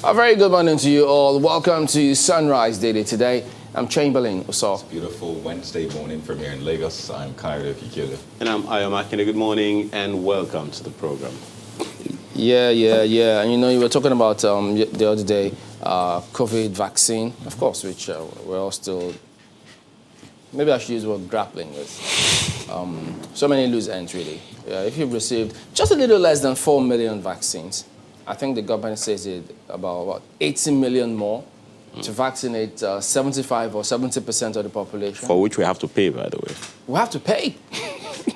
A very good morning to you all. Welcome to Sunrise Daily today. I'm Chamberlain Osal. It's a beautiful Wednesday morning from here in Lagos. I'm Kairo Kikile. And I'm Ayomakine. Good morning and welcome to the program. Yeah. And you know, you were talking about the other day, COVID vaccine, of course, which we're all still, maybe I should use the word grappling with. So many loose ends, really. If you've received just a little less than 4 million vaccines, I think the government says it about 80 million more to vaccinate 75 or 70% of the population. For which we have to pay, by the way. We have to pay.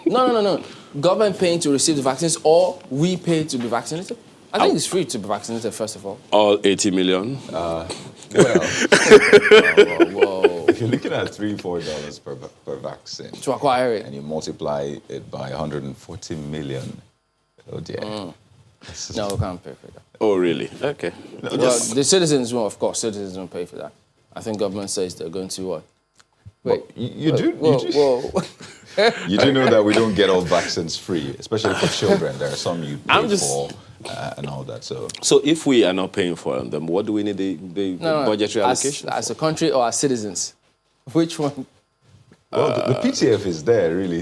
No. Government paying to receive the vaccines, or we pay to be vaccinated? I think it's free to be vaccinated, first of all. All 80 million? Whoa. If you're looking at $3-4 per vaccine To acquire it. and you multiply it by 140 million, oh dear. No, we can't pay for that. Oh, really? Okay. No, Well, the citizens will, of course, citizens will pay for that. I think government says they're going to what? Wait. You do know that we don't get all vaccines free, especially for children. There are some you pay for and all that. So if we are not paying for them, what do we need the budgetary allocation as a country or as citizens? Which one? Well, the PTF is there, really.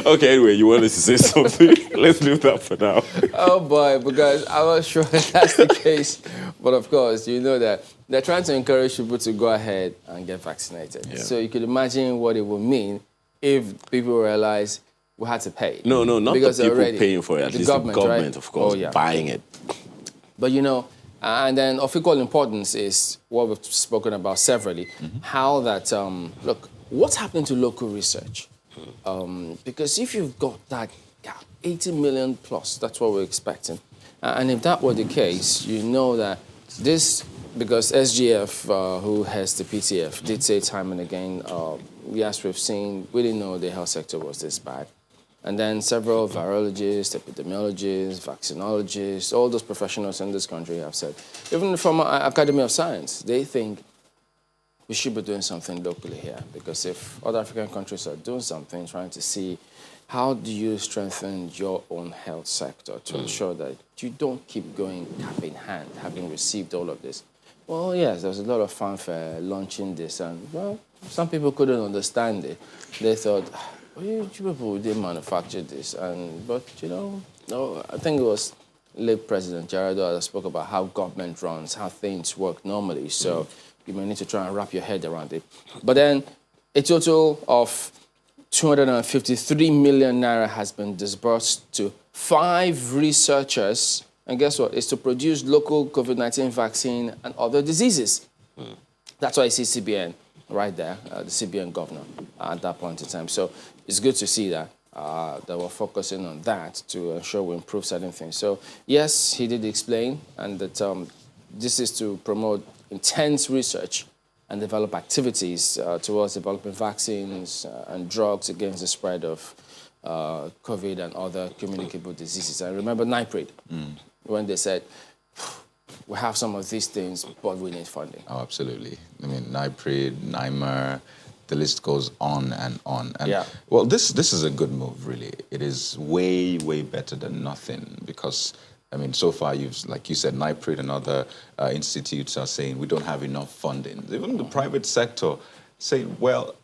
Okay, anyway, you wanted to say something. Let's leave that for now. Oh, boy, because I was sure that's the case. But, of course, you know that they're trying to encourage people to go ahead and get vaccinated. Yeah. So you could imagine what it would mean if people realize we had to pay. No, not because the people already, paying for it. At least the government, right? Of course, buying it. But, you know, and then of equal importance is what we've spoken about severally, how that, look, what's happening to local research? Because if you've got that gap, 80 million plus, that's what we're expecting. And if that were the case, you know that this, because SGF, who has the PTF, did say time and again, yes, we've seen, we didn't know the health sector was this bad. And then several virologists, epidemiologists, vaccinologists, all those professionals in this country have said, even from Academy of Science, they think we should be doing something locally here. Because if other African countries are doing something, trying to see how do you strengthen your own health sector to ensure that you don't keep going cap in hand, having received all of this. Well, yes, there was a lot of fanfare launching this, and, well, some people couldn't understand it. They thought, you people didn't manufacture this, but you know, no. I think it was late President Gerardo that spoke about how government runs, how things work normally. So you may need to try and wrap your head around it. But then a total of 253 million naira has been disbursed to 5 researchers, and guess what? It's to produce local COVID-19 vaccine and other diseases. That's why I see CBN right there, the CBN governor at that point in time. So it's good to see that we're focusing on that to ensure we improve certain things. So yes, he did explain, and that this is to promote intense research and develop activities towards developing vaccines and drugs against the spread of COVID and other communicable diseases. I remember NIPRID, when they said, we have some of these things, but we need funding. Oh, absolutely. I mean, NIPRID, NIMER, the list goes on and on. And well, this is a good move, really. It is way, way better than nothing because, I mean, so far, like you said, NIPRID and other institutes are saying we don't have enough funding. Even the private sector saying, well,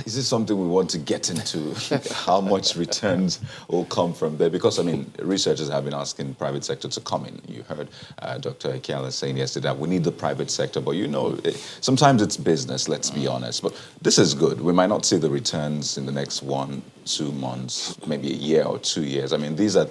is this something we want to get into? How much returns will come from there? Because, I mean, researchers have been asking the private sector to come in. You heard Dr. Akiala saying yesterday that we need the private sector. But, you know, sometimes it's business, let's be honest. But this is good. We might not see the returns in the next 1-2 months, maybe a year or 2 years. I mean, these are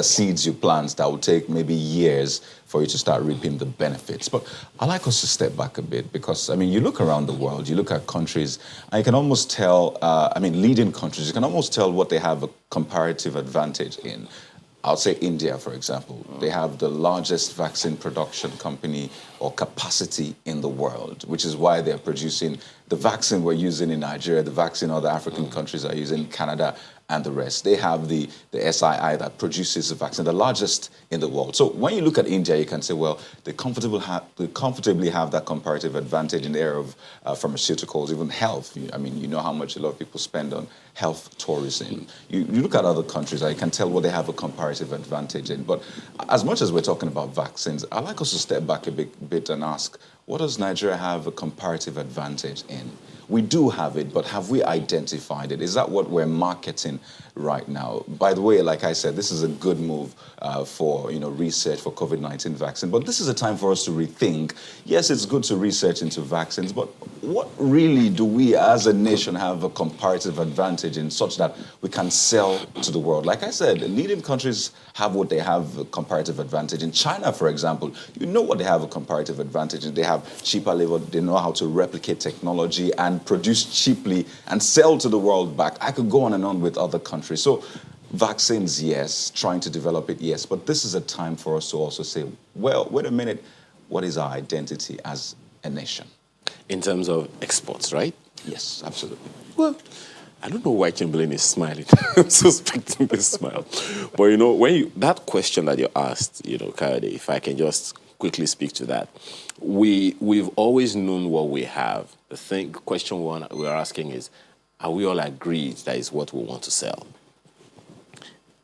seeds you plant that will take maybe years for you to start reaping the benefits. But I like us to step back a bit because, I mean, you look around the world, you look at countries, and you can almost tell, leading countries, you can almost tell what they have a comparative advantage in. I'll say India, for example. They have the largest vaccine production company or capacity in the world, which is why they're producing the vaccine we're using in Nigeria, the vaccine other African countries are using, Canada, and the rest. They have the SII that produces the vaccine, the largest in the world. So when you look at India, you can say, well, they comfortably have that comparative advantage in the area of pharmaceuticals, even health. I mean, you know how much a lot of people spend on health tourism. You look at other countries, I can tell what they have a comparative advantage in. But as much as we're talking about vaccines, I'd like us to step back a bit and ask, what does Nigeria have a comparative advantage in? We do have it, but have we identified it? Is that what we're marketing right now? By the way, like I said, this is a good move for research for COVID-19 vaccine, but this is a time for us to rethink. Yes, it's good to research into vaccines, but what really do we as a nation have a comparative advantage in such that we can sell to the world? Like I said, leading countries have what they have a comparative advantage. In China, for example, you know what they have a comparative advantage in. They have cheaper labor, they know how to replicate technology and produce cheaply and sell to the world back. I could go on and on with other countries. So vaccines, yes. Trying to develop it, yes. But this is a time for us to also say, well, wait a minute, what is our identity as a nation? In terms of exports, right? Yes, absolutely. Well, I don't know why Chamberlain is smiling. I'm suspecting this smile. But, that question that you asked, Kayode, if I can just quickly speak to that. We've always known what we have. Question one we're asking is, are we all agreed that is what we want to sell?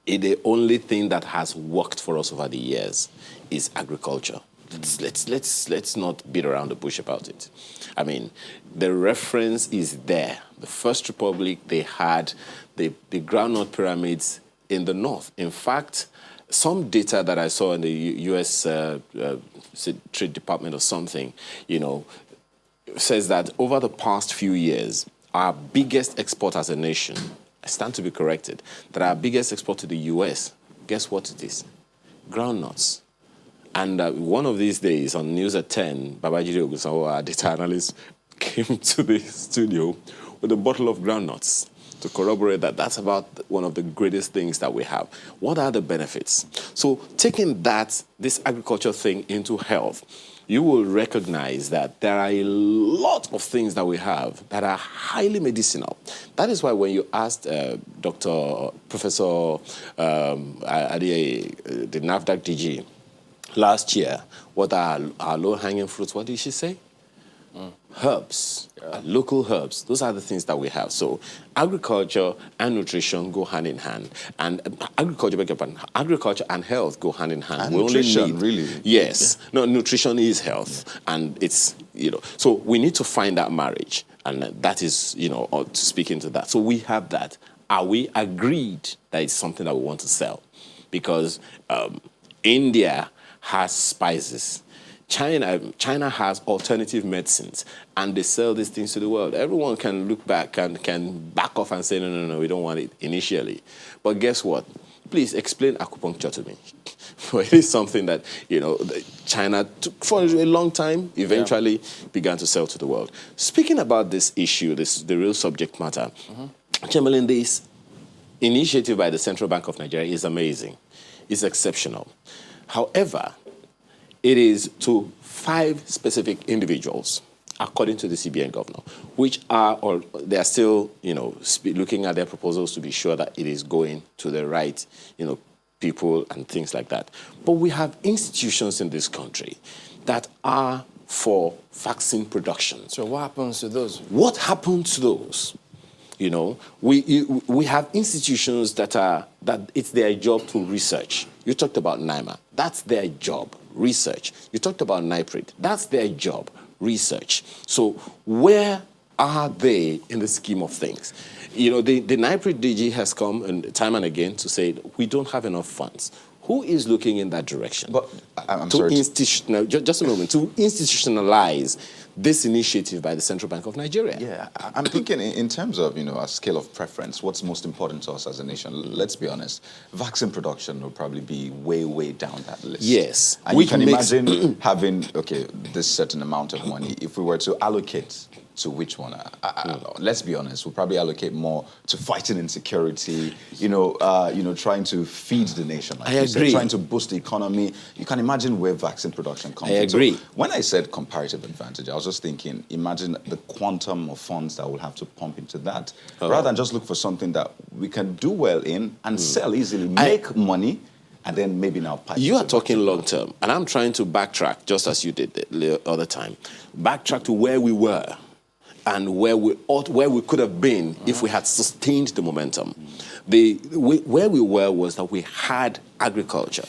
The only thing that has worked for us over the years is agriculture. Let's not beat around the bush about it. I mean, the reference is there. The First Republic, they had the groundnut pyramids in the north. In fact, some data that I saw in the U.S. Trade Department or something, says that over the past few years, our biggest export as a nation, I stand to be corrected, that our biggest export to the U.S., guess what it is? Groundnuts. And one of these days on News at 10, Babajide Ogunsanwo, our data analyst, came to the studio with a bottle of groundnuts to corroborate that that's about one of the greatest things that we have. What are the benefits? So taking this agriculture thing into health, you will recognize that there are a lot of things that we have that are highly medicinal. That is why when you asked Professor Adie, the NAFDAC DG, last year, what are our low-hanging fruits, what did she say? Herbs, local herbs. Those are the things that we have. So agriculture and nutrition go hand in hand. And agriculture and health go hand in hand. And nutrition, really? Yes. Yeah. No, nutrition is health. Yeah. And it's, so we need to find that marriage. And that is, to speak into that. So we have that. Are we agreed that it's something that we want to sell? Because India has spices. China has alternative medicines, and they sell these things to the world. Everyone can look back and can back off and say, no, we don't want it initially. But guess what? Please explain acupuncture to me. It is something that, China took for a long time, eventually began to sell to the world. Speaking about this issue, the real subject matter, Chamberlain, this initiative by the Central Bank of Nigeria is amazing. It's exceptional. However, it is to 5 specific individuals, according to the CBN governor, which they are still, looking at their proposals to be sure that it is going to the right, people and things like that. But we have institutions in this country that are for vaccine production. So what happens to those? What happens to those? We have institutions that it's their job to research. You talked about NIMA. That's their job, research. You talked about NIPRID. That's their job, research. So where are they in the scheme of things? The NIPRID DG has come time and again to say we don't have enough funds. Who is looking in that direction? But I'm to sorry. Just a moment. To institutionalize this initiative by the Central Bank of Nigeria. Yeah, I'm thinking in terms of, a scale of preference, what's most important to us as a nation? Let's be honest. Vaccine production will probably be way, way down that list. Yes. And you can imagine having, this certain amount of money. If we were to allocate to which one? I don't know. Let's be honest. We'll probably allocate more to fighting insecurity. Trying to feed the nation. Like I agree. Trying to boost the economy. You can imagine where vaccine production comes. I agree. So when I said comparative advantage, I was just thinking, imagine the quantum of funds that we'll have to pump into that, rather than just look for something that we can do well in and sell easily, make money. And then maybe now... You are talking long term, and I'm trying to backtrack, just as you did the other time. Backtrack to where we were and where we could have been if we had sustained the momentum. Where we were was that we had agriculture.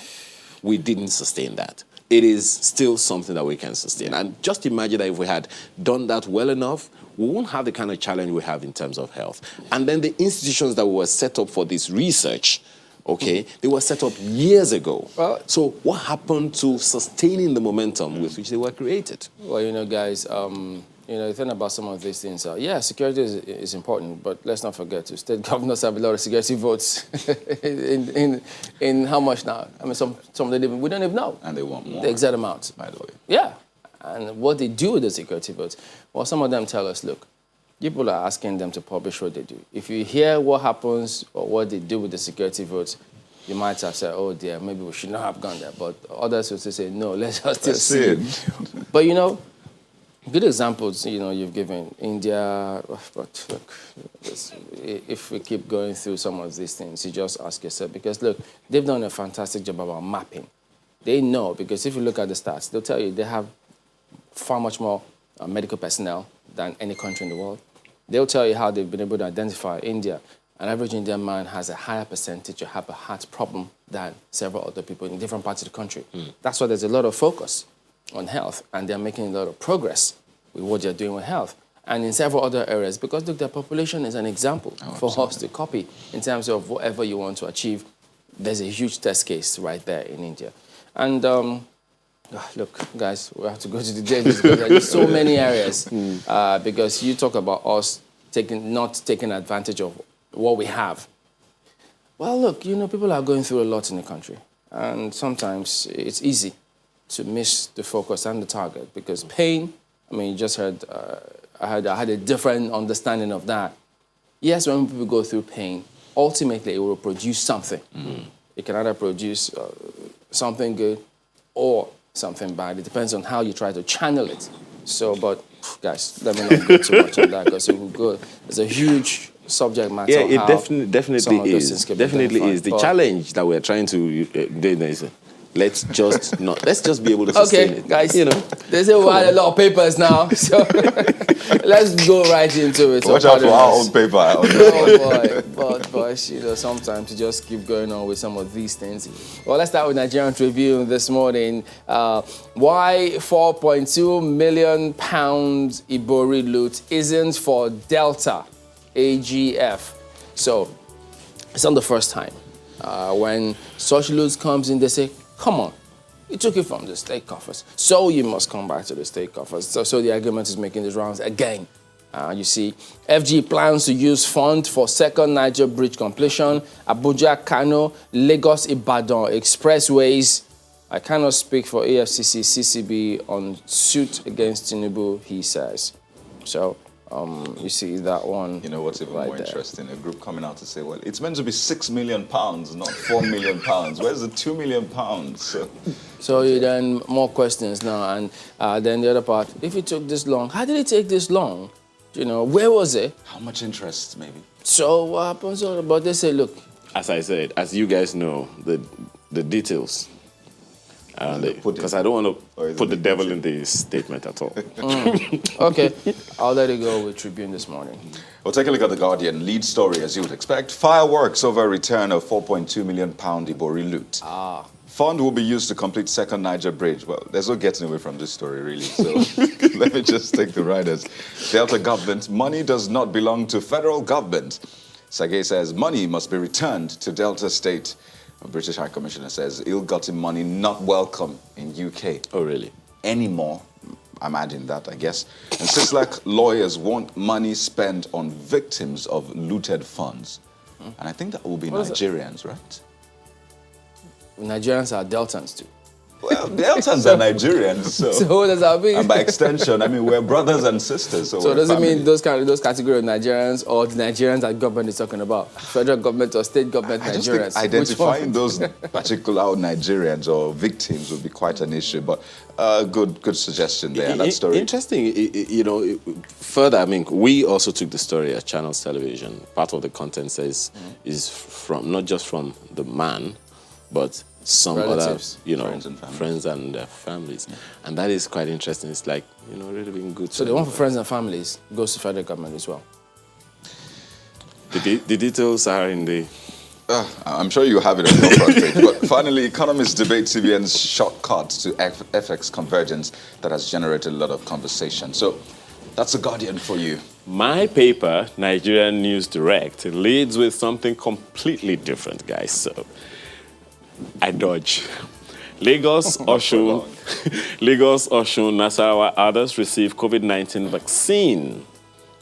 We didn't sustain that. It is still something that we can sustain. And just imagine that if we had done that well enough, we won't have the kind of challenge we have in terms of health. And then the institutions that were set up for this research, they were set up years ago. Well, so what happened to sustaining the momentum with which they were created? Well, guys, the thing about some of these things are, security is important, but let's not forget state governors have a lot of security votes in how much now? I mean, some of them we don't even know. And they want more. The exact amount. By the way. Yeah. And what they do with the security votes, well, some of them tell us, look, people are asking them to publish what they do. If you hear what happens or what they do with the security votes, you might have said, oh dear, maybe we should not have gone there. But others will say, no, let's just still see it. But good examples, you've given India. But look, if we keep going through some of these things, you just ask yourself, because look, they've done a fantastic job about mapping. They know, because if you look at the stats, they'll tell you they have far much more medical personnel than any country in the world. They'll tell you how they've been able to identify India. An average Indian man has a higher percentage of have a heart problem than several other people in different parts of the country. That's why there's a lot of focus on health, and they're making a lot of progress with what they're doing with health. And in several other areas, because look, their population is an example for us to copy in terms of whatever you want to achieve. There's a huge test case right there in India. And look, guys, we have to go to the details because there's so many areas. Because you talk about us not taking advantage of what we have. Well, look, people are going through a lot in the country. And sometimes it's easy to miss the focus and the target because pain, you just heard, I had a different understanding of that. Yes, when people go through pain, ultimately it will produce something. It can either produce something good or something bad. It depends on how you try to channel it. So, but guys, let me not go too much on that because it will go. There's a huge subject matter. Yeah, it definitely is. Definitely is. The challenge that we're trying to do is let's just be able to sustain it. Okay, guys, they say we had a lot of papers now, so let's go right into it. Watch out for our own paper. Oh boy, but sometimes you just keep going on with some of these things. Well, let's start with Nigerian Tribune this morning. Why 4.2 million pounds Ibori loot isn't for Delta AGF. So it's not the first time when such loot comes in, they say, come on, you took it from the state coffers, so you must come back to the state coffers. So the argument is making the rounds again. You see, FG plans to use fund for second Niger bridge completion, Abuja, Kano, Lagos, Ibadan expressways. I cannot speak for AFCC, CCB on suit against Tinubu, he says. So, you see that one. You know what's even more interesting? A group coming out to say, well, it's meant to be £6 million, not £4 million. Where's the £2 million? So then more questions now. And then the other part, if it took this long, how did it take this long? Where was it? How much interest, maybe? So what happens? But they say, look. As I said, as you guys know, the details. Because I don't want to put the devil in the statement at all. Okay, I'll let it go with Tribune this morning. Well, take a look at The Guardian. Lead story, as you would expect. Fireworks over return of £4.2 million Ibori loot. Fund will be used to complete second Niger bridge. Well, there's no getting away from this story, really. So let me just take the riders. Delta government, money does not belong to federal government. Sage says money must be returned to Delta State. A British High Commissioner says ill-gotten money not welcome in UK. Oh, really? Anymore. Imagine that, I guess. And Sislak lawyers want money spent on victims of looted funds. And I think that will be Nigerians, right? Nigerians are Deltans too. Well, the Eltons are Nigerians, so. So what does that mean? And by extension, I mean, we're brothers and sisters. So does it family. mean those category of Nigerians or the Nigerians that government is talking about? Federal government or state government I just Nigerians? think identifying those particular Nigerians or victims would be quite an issue, but good suggestion there. That story. Interesting, you know, further, I mean, we also took the story at Channels Television. Part of the content says is from, not just from the man, but some relatives, other, you know, friends and their families. And that is quite interesting. It's like, you know, really being good. So the one for friends and families goes to federal government as well. The details are in the... I'm sure you have it on your front page. But finally, economists debate CBN's shortcut to FX convergence that has generated a lot of conversation. So that's a Guardian for you. My paper, Nigerian News Direct, leads with something completely different, guys. So I dodge. Lagos, Osun, Nasarawa, others receive COVID-19 vaccine.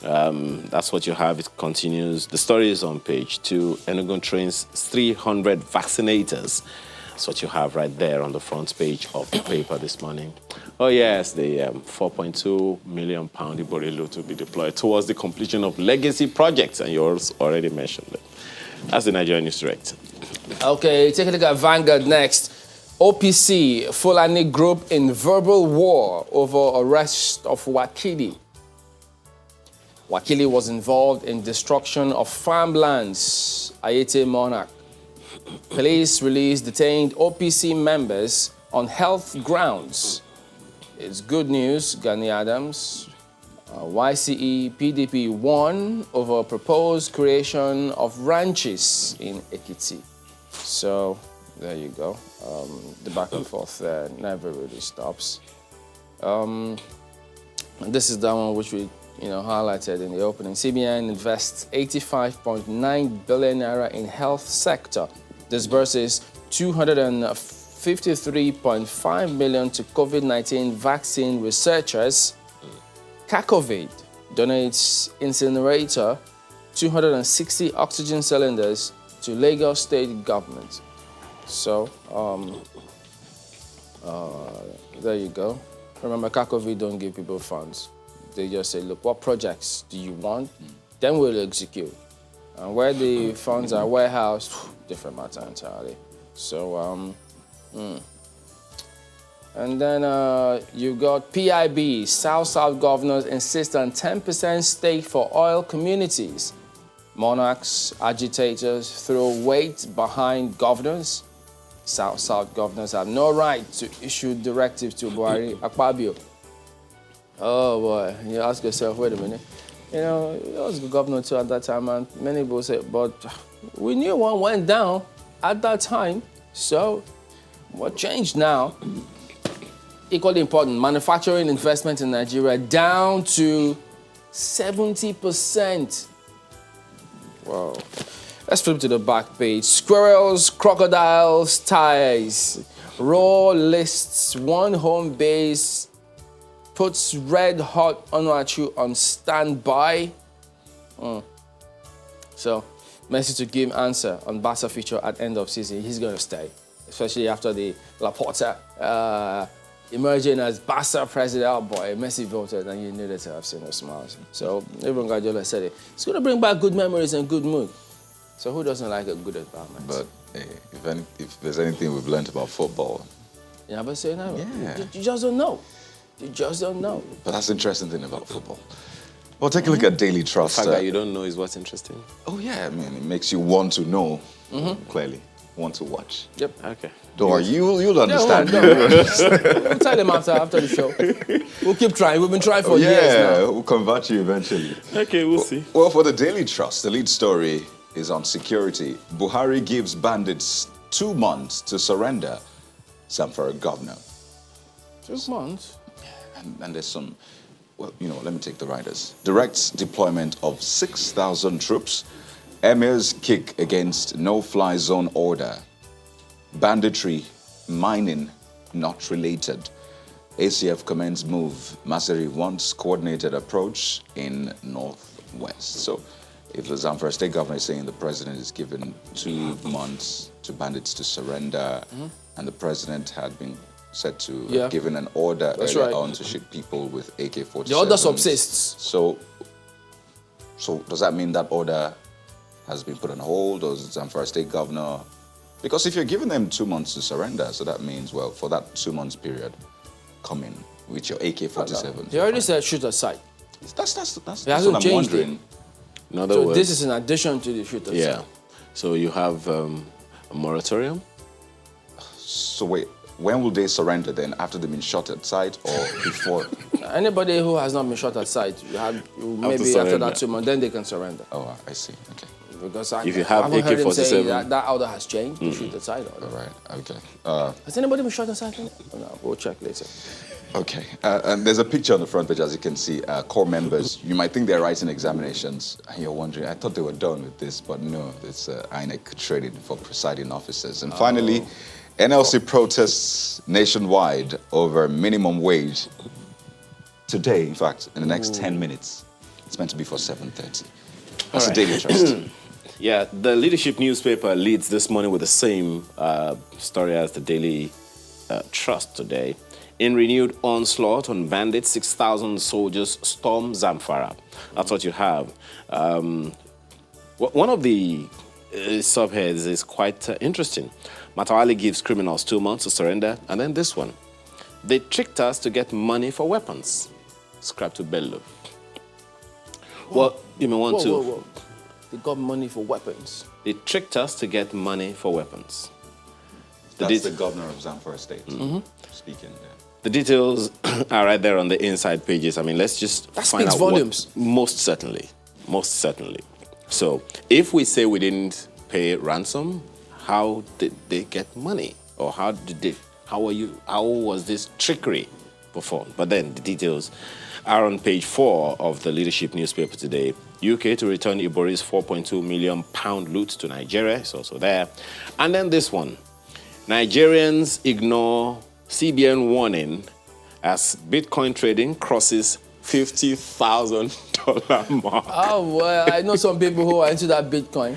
That's what you have. It continues. The story is on page 2. Enugu trains 300 vaccinators. That's what you have right there on the front page of the paper this morning. Oh yes, the £4.2 million Iborelo to be deployed towards the completion of legacy projects, and yours already mentioned it. That's the Nigerian News Direct. Okay, take a look at Vanguard next. OPC, Fulani group in verbal war over arrest of Wakili. Wakili was involved in destruction of farmlands, Ayete Monarch. Police released detained OPC members on health grounds. It's good news, Gani Adams. YCE PDP won over proposed creation of ranches in Ekiti. So there you go. The back and forth there never really stops. And this is the one which we highlighted in the opening. CBN invests 85.9 billion naira in health sector, disburses 253.5 million to COVID-19 vaccine researchers. Kakovid donates incinerator, 260 oxygen cylinders to Lagos state government. So there you go. Remember, Kakovid don't give people funds. They just say, look, what projects do you want? Then we'll execute. And where the funds are warehoused, different matter entirely. So, and then you got PIB, South-South governors insist on 10% stake for oil communities. Monarchs, agitators throw weight behind governors. South-South governors have no right to issue directives to Buhari Akpabio. Oh boy, you ask yourself, wait a minute. He was the governor too at that time, and many people say, but we knew one went down at that time, so what changed now? Equally important, manufacturing investment in Nigeria down to 70%. Wow. Let's flip to the back page. Squirrels, crocodiles, ties. Raw lists one home base, puts red hot Onuachu on standby. So, Messi to give answer on Barca feature at end of season. He's going to stay, especially after the Laporta emerging as Barca president. Oh boy, Messi voted and you needed to have seen those smiles. So, even Guardiola said it. It's going to bring back good memories and good mood. So who doesn't like a good environment? But hey, if there's anything we've learned about football... You never say never. Yeah. You just don't know. You just don't know. But that's the interesting thing about football. Well, take a look at Daily Trust. The fact that you don't know is what's interesting. Oh, yeah. I mean, it makes you want to know, clearly. Want to watch. Yep. Okay. Don't worry, you'll understand. We'll tell them after the show. We'll keep trying. We've been trying for years now. Yeah, we'll convert you eventually. Okay, we'll see. Well, for the Daily Trust, the lead story is on security. Buhari gives bandits 2 months to surrender. Zamfara governor. 2 months? And there's some, well, let me take the riders. Directs deployment of 6,000 troops. Emir's kick against no-fly zone order. Banditry, mining, not related. ACF commends move. Maseri wants coordinated approach in Northwest. So if the Zamfara state governor is saying the president is given 2 months to bandits to surrender, and the president had been said to Yeah. have given an order That's earlier right. on to shoot people with AK-47s. The order subsists. So does that mean that order has been put on hold, or is Zamfara State Governor? Because if you're giving them 2 months to surrender, so that means, well, for that 2 months period, come in with your AK-47. He already said shoot aside. That's hasn't what I'm changed wondering. In other So words, this is in addition to the shoot aside. yeah. So you have a moratorium. So wait, when will they surrender then? After they've been shot at sight or before? Anybody who has not been shot at sight, maybe after surrender. that 2 months, then they can surrender. Oh, I see. Okay. Because If you have I haven't heard him say AK-47, that order has changed, the shoot aside order. All right. Okay. Has anybody been shot at sight? Oh, no, we'll check later. Okay. And there's a picture on the front page, as you can see. Core members. You might think they're writing examinations, and you're wondering, I thought they were done with this, but no, it's INEC training for presiding officers. And finally, NLC protests nationwide over minimum wage. Today, in fact, in the next 10 minutes. It's meant to be for 7:30. That's the Daily Trust. Yeah, the leadership newspaper leads this morning with the same story as the Daily Trust today. In renewed onslaught on bandits, 6,000 soldiers storm Zamfara. That's what you have. One of the subheads is quite interesting. Matawali gives criminals 2 months to surrender. And then this one. They tricked us to get money for weapons. Scrap to Bello. Well, you may want to... Whoa. They got money for weapons. They tricked us to get money for weapons. That's the governor of Zamfara State speaking there. The details are right there on the inside pages. I mean, let's just That find speaks out volumes. Most certainly. So, if we say we didn't pay ransom, how did they get money? Or how was this trickery performed? But then the details are on page 4 of the leadership newspaper today. UK to return Ibori's £4.2 million loot to Nigeria. It's also there. And then this one. Nigerians ignore CBN warning as Bitcoin trading crosses $50,000 mark. Oh, well, I know some people who are into that Bitcoin.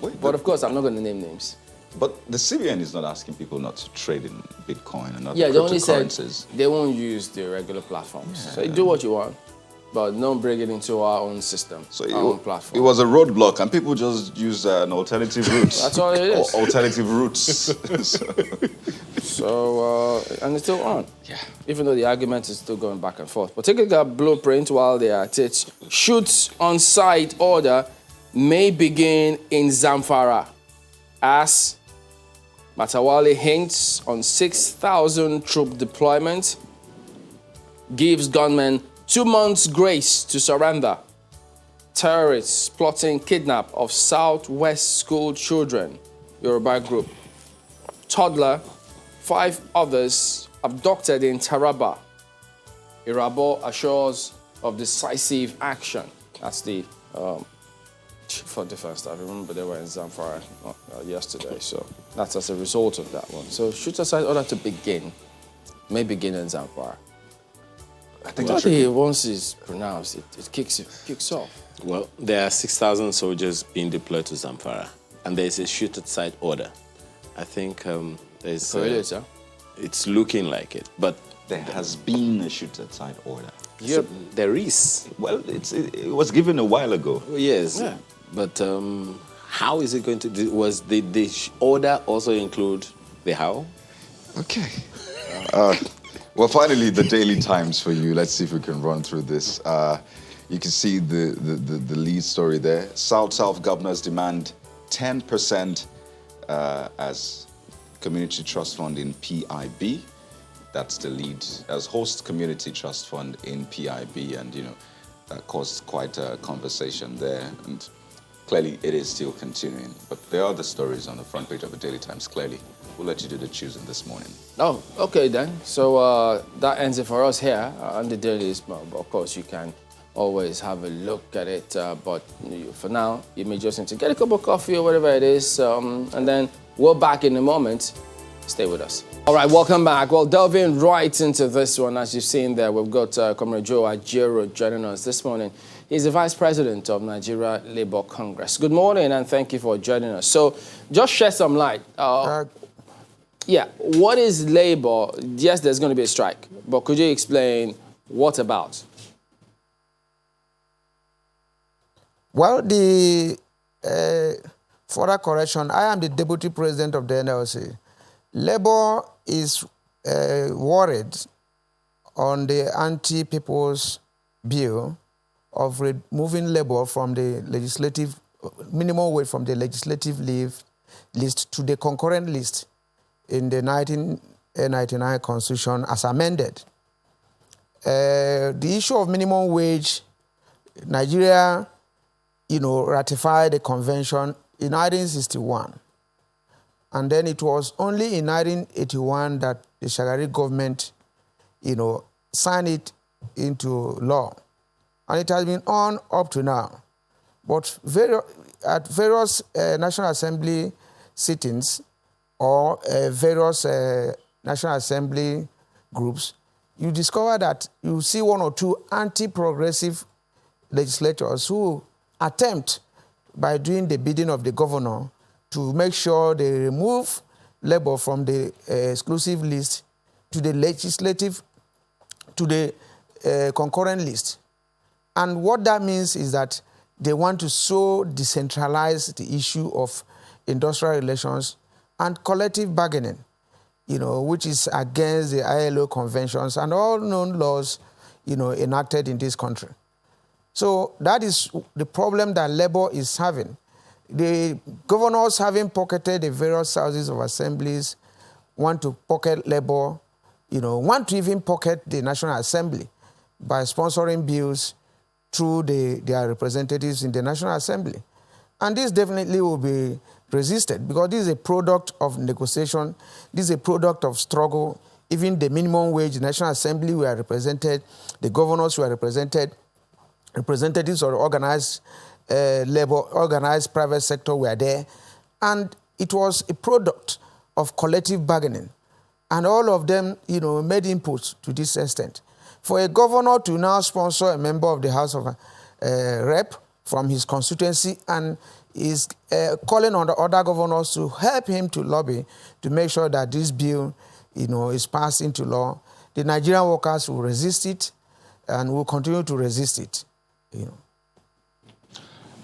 Wait, But of course, I'm not going to name names. But the CBN is not asking people not to trade in Bitcoin and other Yeah, they only said cryptocurrencies. they won't use the regular platforms. So you do what you want, but don't bring it into our own system, So our own platform. it was a roadblock, and people just use an alternative route. That's all it is. Alternative routes. And it's still on. Yeah. Even though the argument is still going back and forth. But take a blueprint while they are at it. Shoots on site order may begin in Zamfara as Matawali hints on 6,000 troop deployment, gives gunmen 2 months grace to surrender. Terrorists plotting kidnap of Southwest school children, Yoruba group. Toddler, 5 others abducted in Taraba. Irabo assures of decisive action. That's the for defense staff. I remember they were in Zamfara yesterday, so that's as a result of that one. So shoot aside order to begin, may begin in Zamfara. I think Once it's pronounced, it kicks off. Well, there are 6,000 soldiers being deployed to Zamfara, and there's a shoot-at-sight order. I think there's... So it is, huh? It's looking like it, but... there has been a shoot-at-sight order. Yeah. There is. Well, it was given a while ago. Yes, Yeah. but how is it going to... Was the order also include the how? Okay. Well, finally, the Daily Times for you. Let's see if we can run through this. You can see the lead story there. South governors demand 10% as community trust fund in PIB. That's the lead as host community trust fund in PIB, and that caused quite a conversation there. And clearly, it is still continuing. But there are the stories on the front page of the Daily Times. Clearly, we'll let you do the choosing this morning. Oh, okay then. So that ends it for us here on the Dailies. Of course, you can always have a look at it. But for now, you may just need to get a cup of coffee or whatever it is. And then we're back in a moment. Stay with us. All right, welcome back. Well, delving right into this one, as you've seen there, we've got Comrade Joe Ajero joining us this morning. He's the Vice President of Nigeria Labour Congress. Good morning, and thank you for joining us. So just shed some light. Yeah, what is labor? Yes, there's going to be a strike, but could you explain what about? Well, the further correction, I am the deputy president of the NLC. Labour is worried on the anti-people's bill of removing labor from the legislative, minimum wage from the legislative list to the concurrent list in the 1999 Constitution as amended. The issue of minimum wage, Nigeria, ratified the convention in 1961. And then it was only in 1981 that the Shagari government, signed it into law. And it has been on up to now. But at various National Assembly sittings or various National Assembly groups, you discover that you see one or two anti-progressive legislators who attempt, by doing the bidding of the governor, to make sure they remove labor from the exclusive list to the legislative, to the concurrent list. And what that means is that they want to so decentralize the issue of industrial relations and collective bargaining, which is against the ILO conventions and all known laws, enacted in this country. So that is the problem that Labour is having. The governors, having pocketed the various houses of assemblies, want to pocket Labour, want to even pocket the National Assembly by sponsoring bills through their representatives in the National Assembly. And this definitely will be resisted because this is a product of negotiation, this is a product of struggle. Even the minimum wage, the National Assembly were represented, the governors were represented, representatives of organized labor, organized private sector were there, and it was a product of collective bargaining. And all of them, made inputs to this extent. For a governor to now sponsor a member of the House of Rep from his constituency and is calling on the other governors to help him to lobby to make sure that this bill, is passed into law, the Nigerian workers will resist it and will continue to resist it.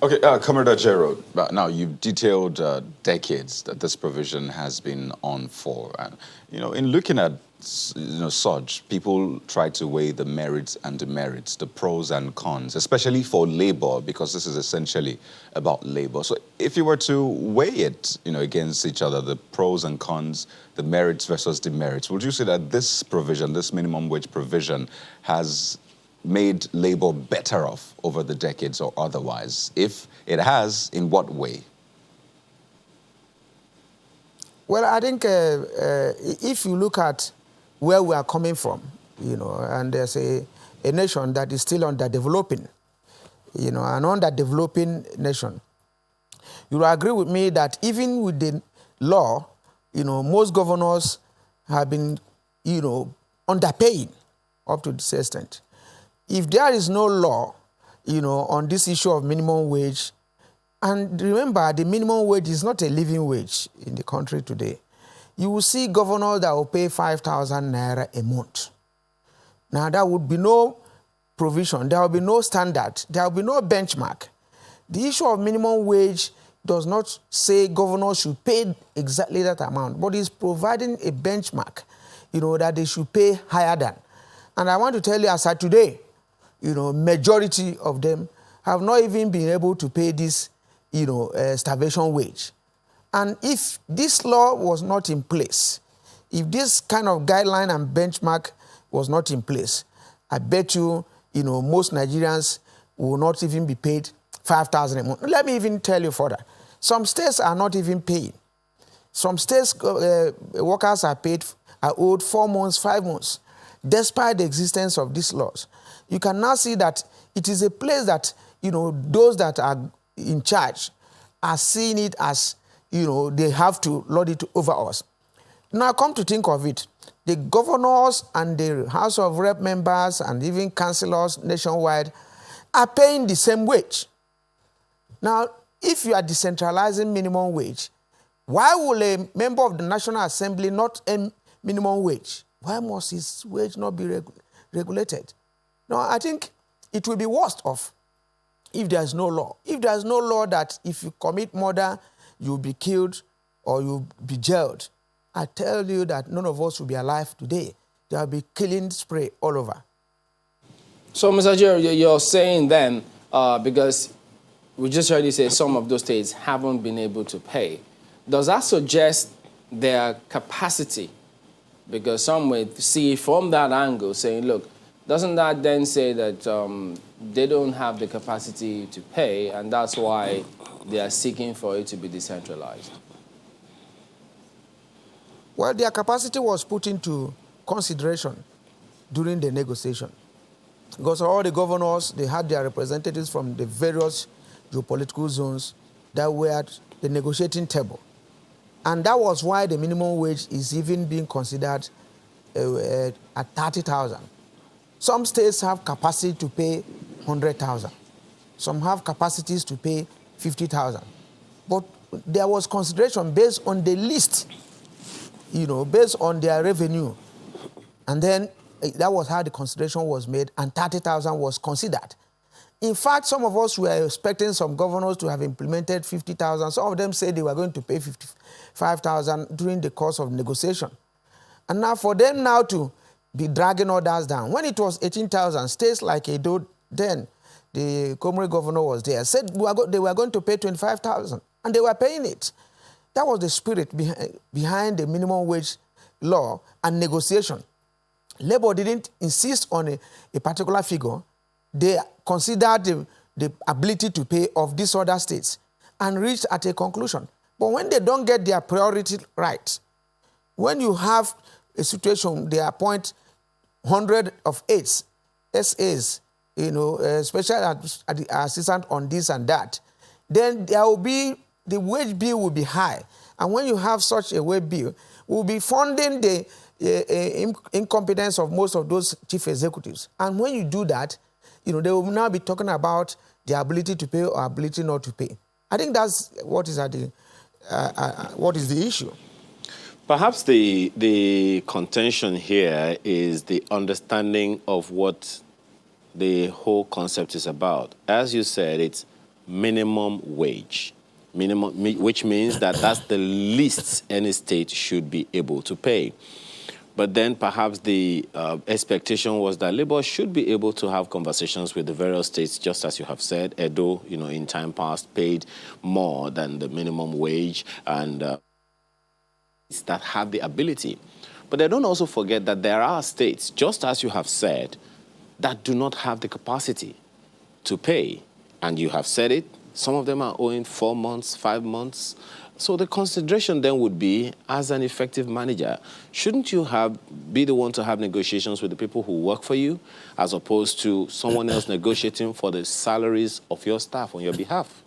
Okay, Comrade Gerald, now you've detailed decades that this provision has been on for. And, in looking at, such, people try to weigh the merits and demerits, the pros and cons, especially for labor, because this is essentially about labor. So if you were to weigh it, against each other, the pros and cons, the merits versus demerits, would you say that this provision, this minimum wage provision, has made labor better off over the decades or otherwise? If it has, in what way? Well, I think if you look at where we are coming from, and there's a nation that is still underdeveloping, an underdeveloping nation, you will agree with me that even with the law, most governors have been, underpaying up to this extent. If there is no law, on this issue of minimum wage, and remember, the minimum wage is not a living wage in the country today. You will see governors that will pay 5,000 naira a month. Now, there would be no provision, there will be no standard, there will be no benchmark. The issue of minimum wage does not say governors should pay exactly that amount, but is providing a benchmark, that they should pay higher than. And I want to tell you, as of today, majority of them have not even been able to pay this, starvation wage. And if this law was not in place, if this kind of guideline and benchmark was not in place, I bet you, most Nigerians will not even be paid 5,000 a month. Let me even tell you further. Some states are not even paying. Some states, workers are owed 4 months, 5 months, despite the existence of these laws. You can now see that it is a place that, those that are in charge are seeing it as, they have to lord it over us. Now, come to think of it, the governors and the House of Rep members and even councillors nationwide are paying the same wage. Now, if you are decentralizing minimum wage, Why will a member of the National Assembly not earn minimum wage? Why must his wage not be regulated? No, I think it will be worse off if there's no law. If there's no law that if you commit murder, you'll be killed or you'll be jailed, I tell you that none of us will be alive today. There will be killing spree all over. So, Mr. Jerry, you're saying then, because we just heard you say some of those states haven't been able to pay, does that suggest their capacity? Because some would see from that angle saying, look, doesn't that then say that they don't have the capacity to pay and that's why they are seeking for it to be decentralized? Well, their capacity was put into consideration during the negotiation. Because all the governors, they had their representatives from the various geopolitical zones that were at the negotiating table. And that was why the minimum wage is even being considered at 30,000. Some states have capacity to pay 100,000. Some have capacities to pay 50,000. But there was consideration based on the list, based on their revenue. And then that was how the consideration was made, and 30,000 was considered. In fact, some of us were expecting some governors to have implemented 50,000. Some of them said they were going to pay 55,000 during the course of negotiation. And now for them now to be dragging others down, when it was 18,000, states like Edo, then the Comrade governor was there, said they were going to pay 25,000, and they were paying it. That was the spirit behind the minimum wage law and negotiation. Labour didn't insist on a particular figure. They considered the ability to pay of these other states and reached at a conclusion. But when they don't get their priority right, when you have a situation, they appoint 100 of aides, SAs, special assistant on this and that, then there will be, the wage bill will be high. And when you have such a wage bill, we'll be funding the incompetence of most of those chief executives. And when you do that, they will now be talking about their ability to pay or ability not to pay. I think that's what is what is the issue. Perhaps the contention here is the understanding of what the whole concept is about. As you said, it's minimum wage. Which means that that's the least any state should be able to pay. But then perhaps the expectation was that Labour should be able to have conversations with the various states, just as you have said. Edo, in time past, paid more than the minimum wage, and that have the ability. But they don't also forget that there are states, just as you have said, that do not have the capacity to pay. And you have said it, some of them are owing 4 months, 5 months. So the consideration then would be, as an effective manager, shouldn't you be the one to have negotiations with the people who work for you, as opposed to someone else negotiating for the salaries of your staff on your behalf?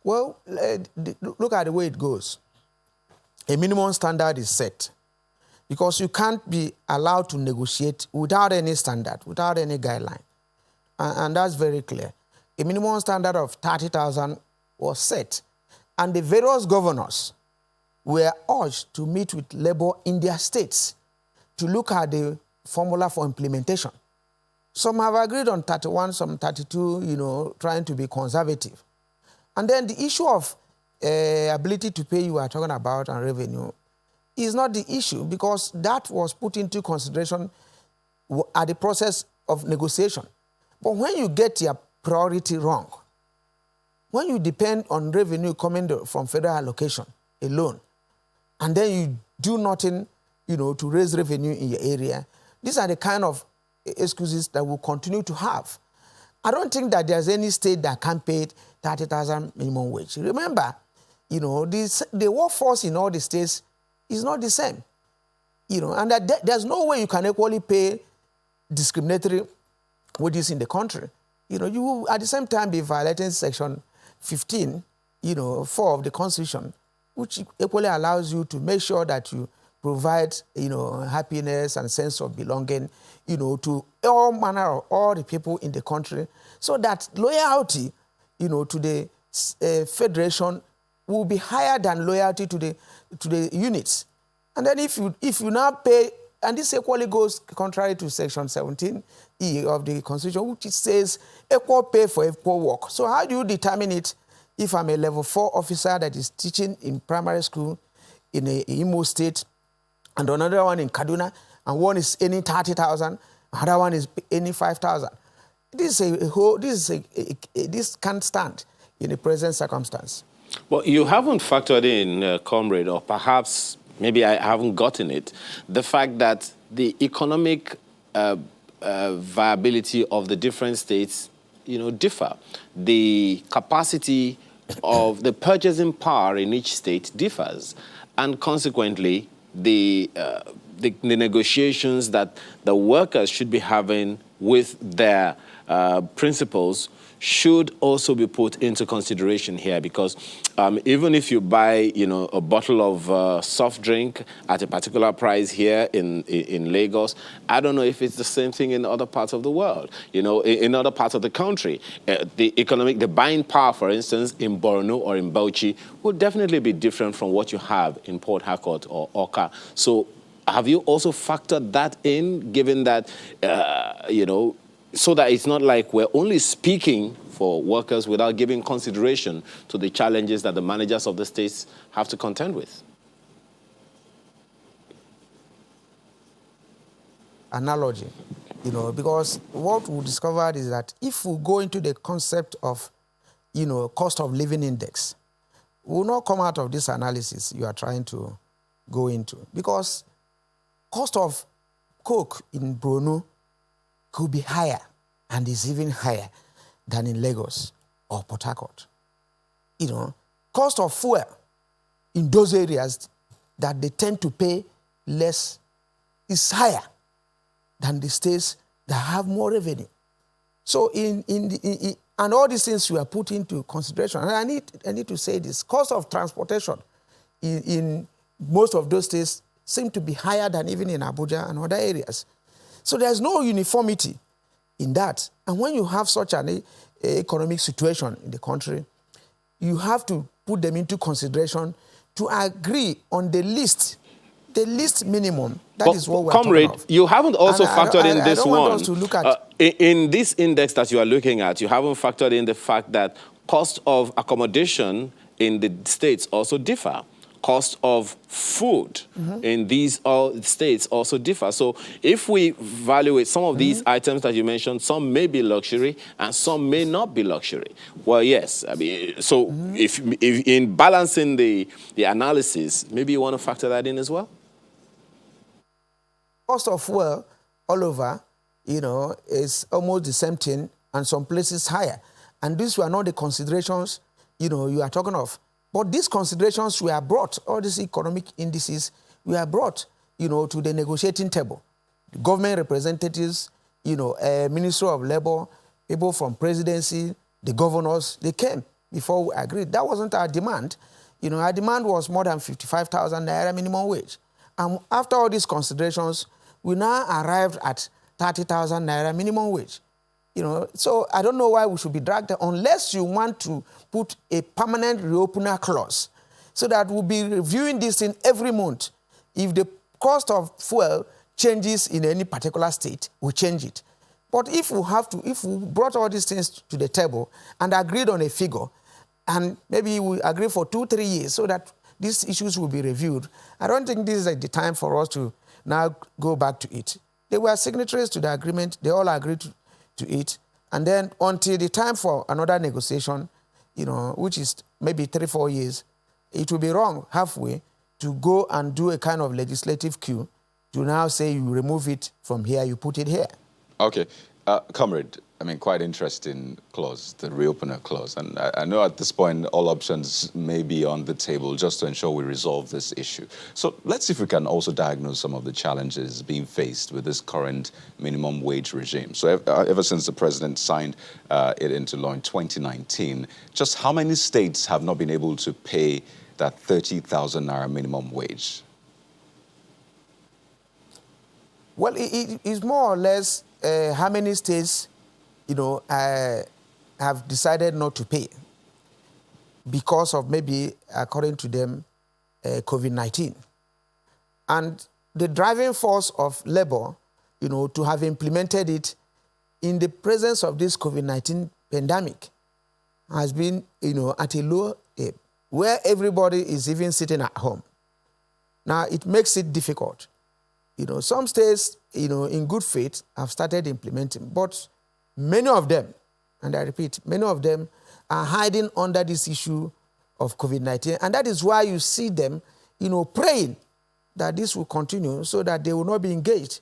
Well, look at the way it goes. A minimum standard is set because you can't be allowed to negotiate without any standard, without any guideline. And that's very clear. A minimum standard of 30,000 was set, and the various governors were urged to meet with Labour in their states to look at the formula for implementation. Some have agreed on 31, some 32, trying to be conservative. And then the issue of ability to pay you are talking about and revenue is not the issue, because that was put into consideration at the process of negotiation. But when you get your priority wrong, when you depend on revenue coming from federal allocation alone, and then you do nothing, to raise revenue in your area, these are the kind of excuses that we'll continue to have. I don't think that there's any state that can pay 30,000 minimum wage. Remember, the workforce in all the states is not the same. And that there's no way you can equally pay discriminatory wages in the country. You will at the same time be violating Section 15, 4 of the Constitution, which equally allows you to make sure that you provide, happiness and sense of belonging, to all manner of all the people in the country, so that loyalty, to the federation will be higher than loyalty to the units. And then if you now pay, and this equally goes contrary to Section 17E of the Constitution, which says equal pay for equal work. So how do you determine it if I'm a level 4 officer that is teaching in primary school in Imo State, and another one in Kaduna, and one is earning 30,000, another one is earning 5,000? This can't stand in the present circumstance. Well, you haven't factored in, comrade, or perhaps maybe I haven't gotten it, the fact that the economic viability of the different states, differ. The capacity of the purchasing power in each state differs, and consequently, the negotiations that the workers should be having with their principals should also be put into consideration here, because even if you buy, a bottle of soft drink at a particular price here in Lagos, I don't know if it's the same thing in other parts of the world, in other parts of the country. The buying power, for instance, in Borno or in Bauchi will definitely be different from what you have in Port Harcourt or Oka. So have you also factored that in, given that, so that it's not like we're only speaking for workers without giving consideration to the challenges that the managers of the states have to contend with? Analogy, because what we discovered is that if we go into the concept of, cost of living index, we will not come out of this analysis you are trying to go into, because cost of coke in Borno could be higher, and is even higher than in Lagos or Port Harcourt. Cost of fuel in those areas that they tend to pay less is higher than the states that have more revenue. So and all these things we are put into consideration. And I need to say this: cost of transportation in most of those states seem to be higher than even in Abuja and other areas. So there's no uniformity in that. And when you have such an economic situation in the country, you have to put them into consideration to agree on the least minimum. That is what we're talking about. You haven't also factored in this one. I don't want us to look at... in this index that you are looking at, you haven't factored in the fact that cost of accommodation in the states also differ. Cost of food in these states also differ. So if we evaluate some of these items that you mentioned, some may be luxury and some may not be luxury. Well, yes. I mean, so if in balancing the analysis, maybe you want to factor that in as well? Cost of fuel all over, is almost the same thing, and some places higher. And these were not the considerations, you are talking of. But these considerations were brought, all these economic indices were brought, to the negotiating table. The government representatives, Ministry of Labor, people from presidency, the governors, they came before we agreed. That wasn't our demand. Our demand was more than 55,000 naira minimum wage. And after all these considerations, we now arrived at 30,000 naira minimum wage. So I don't know why we should be dragged there, unless you want to put a permanent reopener clause so that we'll be reviewing this in every month. If the cost of fuel changes in any particular state, we change it. But if we brought all these things to the table and agreed on a figure, and maybe we agree for 2-3 years so that these issues will be reviewed, I don't think this is the time for us to now go back to it. They were signatories to the agreement. They all agreed to it. And then until the time for another negotiation, which is maybe 3-4 years, it will be wrong halfway to go and do a kind of legislative coup to now say you remove it from here, you put it here. Okay. Comrade, quite interesting clause, the reopener clause. And I know at this point all options may be on the table just to ensure we resolve this issue. So let's see if we can also diagnose some of the challenges being faced with this current minimum wage regime. So ever since the president signed it into law in 2019, just how many states have not been able to pay that 30,000 naira minimum wage? Well, it is more or less how many states have decided not to pay. because of maybe, according to them, COVID-19. And the driving force of labor, to have implemented it in the presence of this COVID-19 pandemic has been, at a low ebb, where everybody is even sitting at home. Now, it makes it difficult. Some states, in good faith, have started implementing, but many of them, and I repeat, many of them are hiding under this issue of COVID-19, and that is why you see them, praying that this will continue so that they will not be engaged,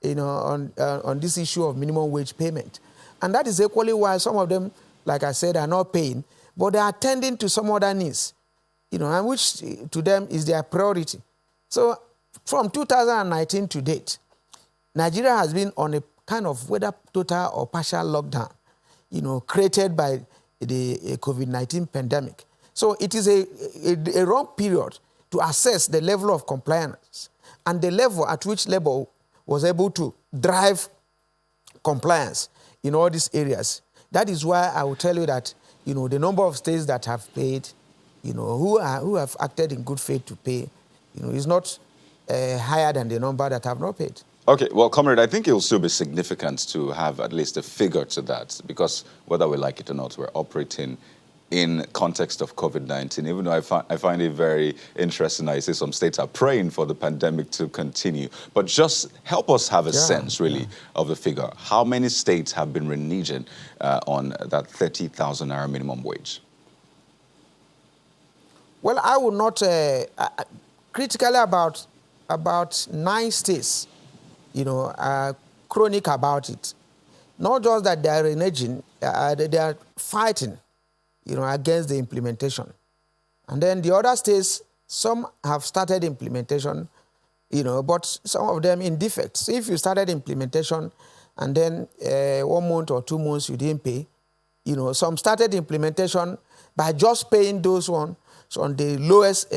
on this issue of minimum wage payment. And that is equally why some of them, like I said, are not paying, but they are attending to some other needs, and which to them is their priority. So from 2019 to date, Nigeria has been on a kind of whether total or partial lockdown, created by the COVID-19 pandemic. So it is a wrong period to assess the level of compliance and the level at which labor was able to drive compliance in all these areas. That is why I will tell you that, the number of states that have paid, who have acted in good faith to pay, is not higher than the number that have not paid. Okay, well, Comrade, I think it will still be significant to have at least a figure to that, because whether we like it or not, we're operating in context of COVID-19, even though I find it very interesting. I see some states are praying for the pandemic to continue. But just help us have a sense, really, of the figure. How many states have been reneging on that 30,000 naira minimum wage? Well, I would not, critically about 9 states, are chronic about it. Not just that they are reneging, they are fighting, against the implementation. And then the other states, some have started implementation, but some of them in defect. So if you started implementation and then 1 month or 2 months you didn't pay, some started implementation by just paying those ones on the lowest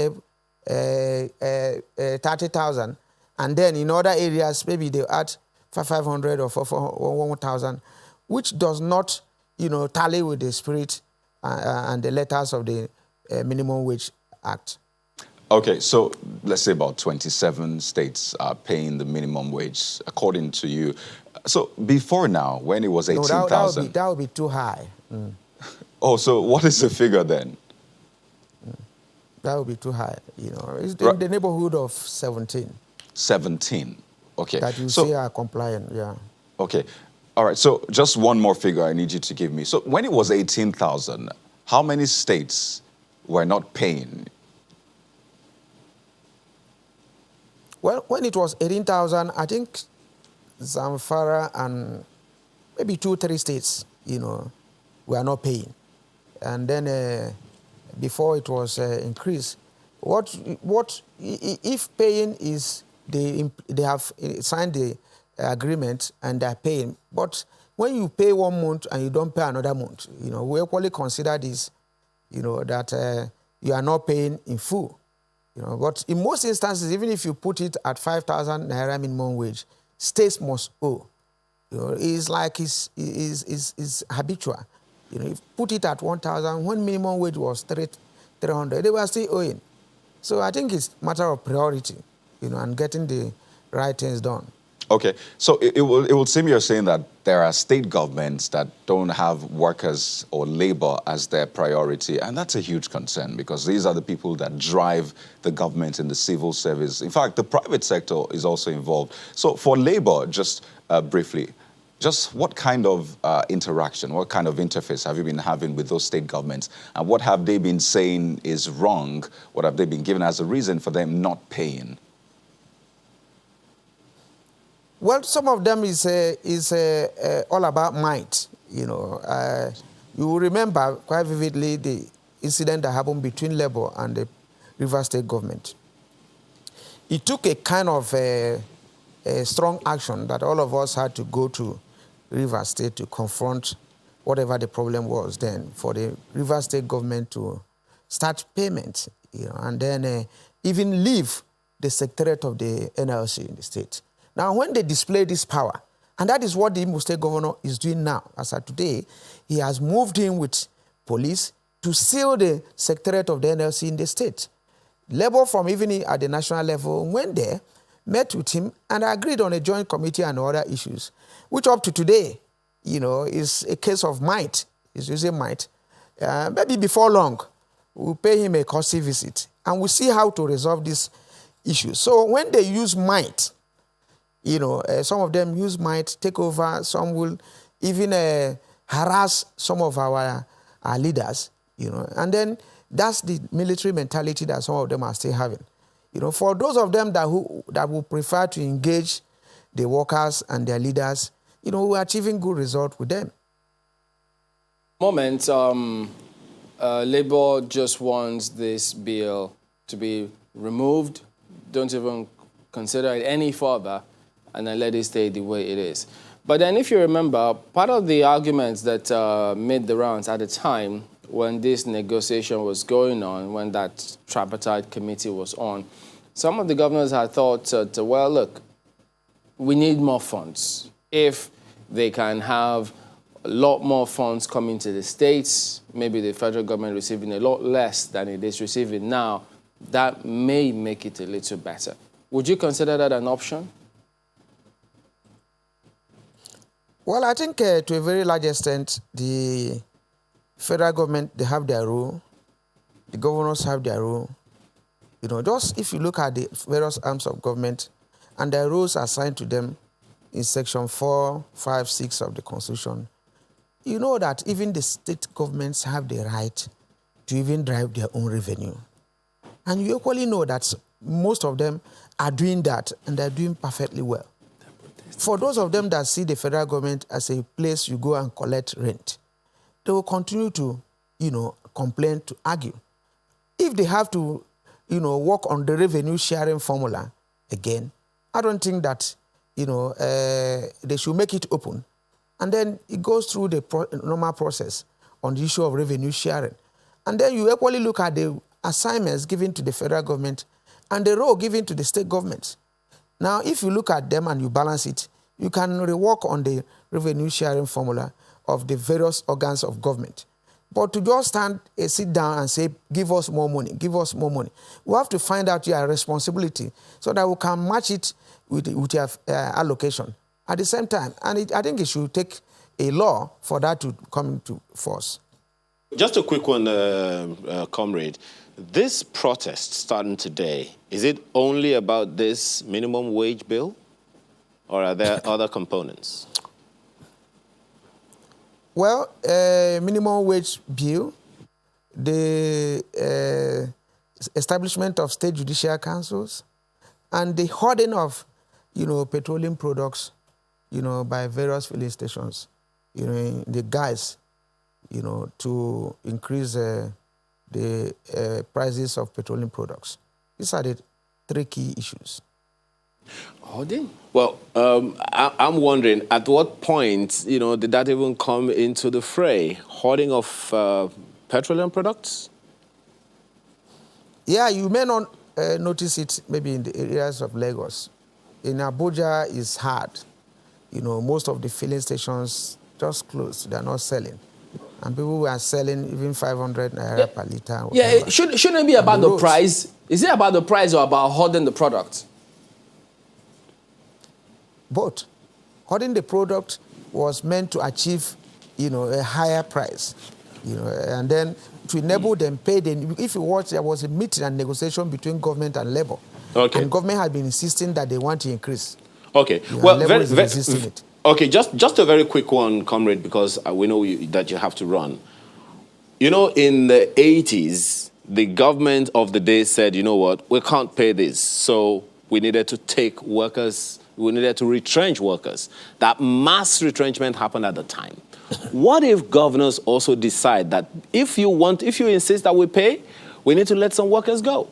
30,000, and then in other areas maybe they add 500 or 1,000, which does not, tally with the spirit and the letters of the Minimum Wage Act. Okay, so let's say about 27 states are paying the minimum wage, according to you. So before now, when it was 18,000... No, that would be too high. Oh, so what is the figure then? That would be too high. It's in the neighborhood of 17. 17, okay. That you say are compliant, yeah. Okay. All right, so just one more figure I need you to give me. So when it was 18,000, how many states were not paying? Well, when it was 18,000, I think Zamfara and maybe 2-3 states, were not paying. And then before it was increased, what if paying is they have signed the agreement and they're paying, but when you pay 1 month and you don't pay another month, we equally consider this, that you are not paying in full. But in most instances, even if you put it at 5,000 naira minimum wage, states must owe. It's like it's habitual. If you put it at 1,000, when minimum wage was 300, they were still owing. So I think it's a matter of priority, and getting the right things done. Okay, so it will seem you're saying that there are state governments that don't have workers or labor as their priority, and that's a huge concern because these are the people that drive the government in the civil service. In fact, the private sector is also involved. So for labor, just briefly, just what kind of interaction, what kind of interface have you been having with those state governments, and what have they been saying is wrong? What have they been given as a reason for them not paying? Well, some of them is all about might. You will remember quite vividly the incident that happened between Labour and the Rivers State government. It took a kind of a strong action that all of us had to go to Rivers State to confront whatever the problem was then, for the Rivers State government to start payment, and then even leave the secretariat of the NLC in the state. Now, when they display this power, and that is what the Imo State governor is doing now, as of today, he has moved in with police, to seal the secretariat of the NLC in the state. Labour from even at the national level went there, met with him, and agreed on a joint committee and other issues, which up to today, is a case of might. He's using might. Maybe before long, we'll pay him a courtesy visit, and we'll see how to resolve this issue. So when they use might, some of them use might, take over, some will even harass some of our leaders, and then that's the military mentality that some of them are still having. For those of them that will prefer to engage the workers and their leaders, we're achieving good results with them. Moment, Labour just wants this bill to be removed, don't even consider it any further, and then let it stay the way it is. But then if you remember, part of the arguments that made the rounds at the time when this negotiation was going on, when that tripartite committee was on, some of the governors had thought, well, look, we need more funds. If they can have a lot more funds coming to the states, maybe the federal government receiving a lot less than it is receiving now, that may make it a little better. Would you consider that an option? Well, I think to a very large extent, the federal government, they have their role. The governors have their role. Just if you look at the various arms of government and their roles assigned to them in Section 4, 5, 6 of the Constitution, you know that even the state governments have the right to even drive their own revenue. And you equally know that most of them are doing that, and they're doing perfectly well. For those of them that see the federal government as a place you go and collect rent, they will continue to, complain, to argue. If they have to, work on the revenue sharing formula again, I don't think that, they should make it open. And then it goes through the normal process on the issue of revenue sharing. And then you equally look at the assignments given to the federal government and the role given to the state governments. Now, if you look at them and you balance it, you can rework on the revenue sharing formula of the various organs of government. But to just sit down and say, give us more money, give us more money, we have to find out your responsibility so that we can match it with your allocation at the same time. And I think it should take a law for that to come into force. Just a quick one, comrade. This protest starting today, is it only about this minimum wage bill, or are there other components? Well, minimum wage bill, the establishment of state judicial councils, and the hoarding of, petroleum products, by various filling stations, the gas, to increase the prices of petroleum products. These are the three key issues. Hoarding? Well, I'm wondering, at what point, did that even come into the fray? Hoarding of petroleum products? Yeah, you may not notice it maybe in the areas of Lagos. In Abuja, it's hard. Most of the filling stations just closed. They're not selling. And people were selling even 500 naira per liter. Yeah, shouldn't it be about the price? Is it about the price or about hoarding the product? Both. Hoarding the product was meant to achieve, a higher price, and then to enable them pay. If you watch, there was a meeting and negotiation between government and labor. Okay. And government had been insisting that they want to increase. Okay. Well, okay, just a very quick one, comrade, because we know that you have to run. In the 80s, the government of the day said, you know what, we can't pay this. So we needed to take workers, we needed to retrench workers. That mass retrenchment happened at the time. What if governors also decide that if you insist that we pay, we need to let some workers go?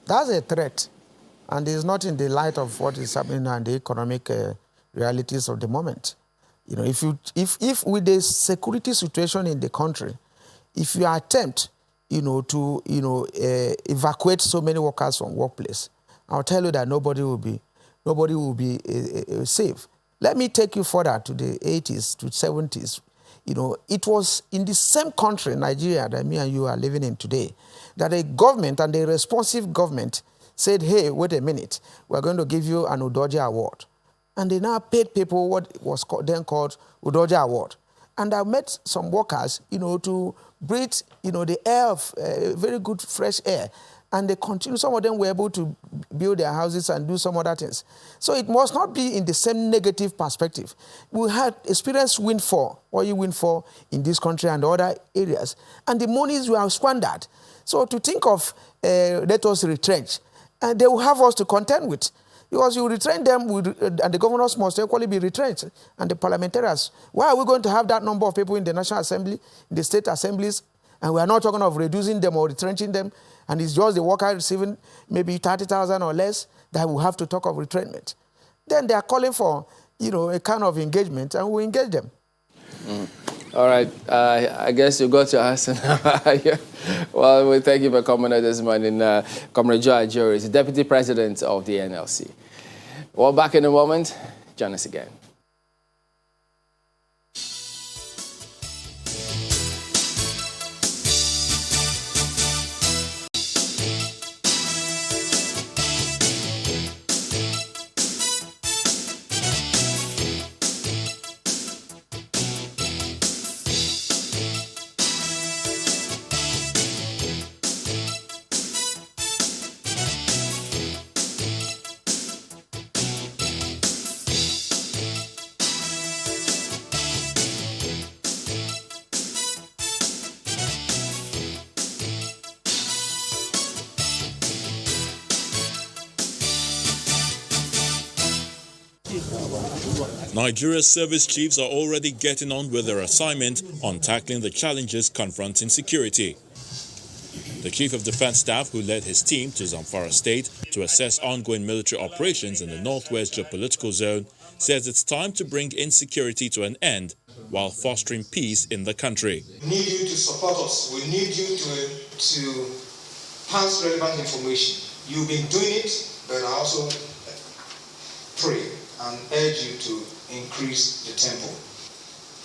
That's a threat. And it's not in the light of what is happening and the economic realities of the moment. If with the security situation in the country, if you attempt, to evacuate so many workers from workplace, I'll tell you that nobody will be safe. Let me take you further to the 80s, to 70s. it was in the same country, Nigeria, that me and you are living in today, that a government and a responsive government said, hey, wait a minute, we're going to give you an udoji award. And they now paid people what was then called udoji award. And I met some workers, to breathe, the air of very good fresh air. And they continue, some of them were able to build their houses and do some other things. So it must not be in the same negative perspective. We had experienced windfall, oil windfall in this country and other areas, and the monies were squandered. So to think of let us retrench, and they will have us to contend with. Because you retrench them, and the governors must equally be retrenched, and the parliamentarians. Why are we going to have that number of people in the National Assembly, in the state assemblies, and we are not talking of reducing them or retrenching them, and it's just the worker receiving maybe 30,000 or less that will have to talk of retrenchment? Then they are calling for, a kind of engagement, and we engage them. All right. I guess you got your answer now. Well, we thank you for coming out this morning. Comrade Joe Ajuri is the Deputy President of the NLC. Well, back in a moment. Join us again. Nigeria's service chiefs are already getting on with their assignment on tackling the challenges confronting security. The Chief of Defense Staff, who led his team to Zamfara State to assess ongoing military operations in the northwest geopolitical zone, says it's time to bring insecurity to an end while fostering peace in the country. We need you to support us. We need you to pass relevant information. You've been doing it, but I also pray and urge you to increase the tempo.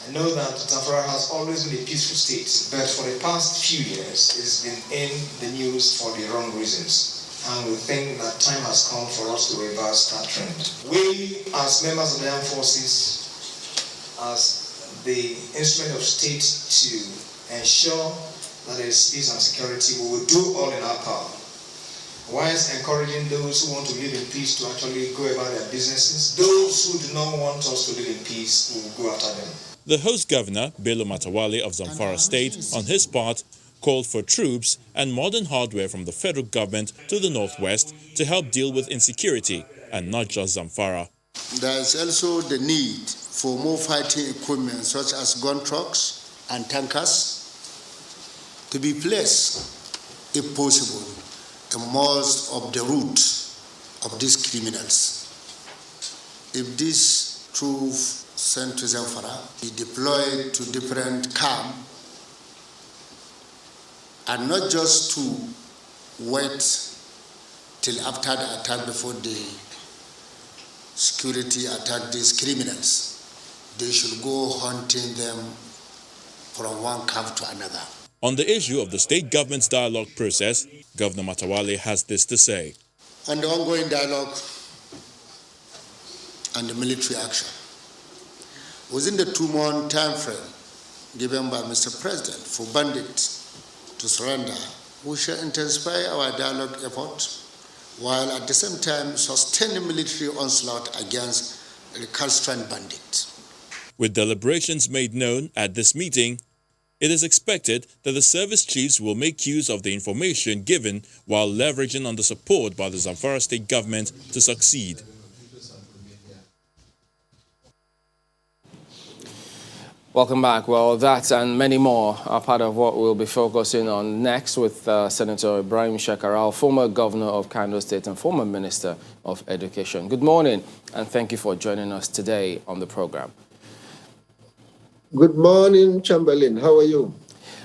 I know that Zamfara has always been a peaceful state, but for the past few years, it's been in the news for the wrong reasons. And we think that time has come for us to reverse that trend. We, as members of the armed forces, as the instrument of state to ensure that there is peace and security, we will do all in our power, whilst encouraging those who want to live in peace to actually go about their businesses. Those who do not want us to live in peace, we will go after them. The host governor, Bello Matawale of Zamfara State, on his part, called for troops and modern hardware from the federal government to the northwest to help deal with insecurity, and not just Zamfara. There is also the need for more fighting equipment such as gun trucks and tankers to be placed, if possible, in most of the routes of these criminals. If these troops sent to Zamfara be deployed to different camps, and not just to wait till after the attack before the security attack these criminals, they should go hunting them from one camp to another. On the issue of the state government's dialogue process, Governor Matawale has this to say. On the ongoing dialogue and the military action, within the 2-month time frame given by Mr. President for bandits to surrender, we shall intensify our dialogue efforts while at the same time sustain the military onslaught against recalcitrant bandits. With deliberations made known at this meeting, it is expected that the service chiefs will make use of the information given while leveraging on the support by the Zamfara state government to succeed. Welcome back. Well, that and many more are part of what we'll be focusing on next with Senator Ibrahim Shekaral, former governor of Kano State and former Minister of Education. Good morning, and thank you for joining us today on the program. Good morning, Chamberlain. How are you?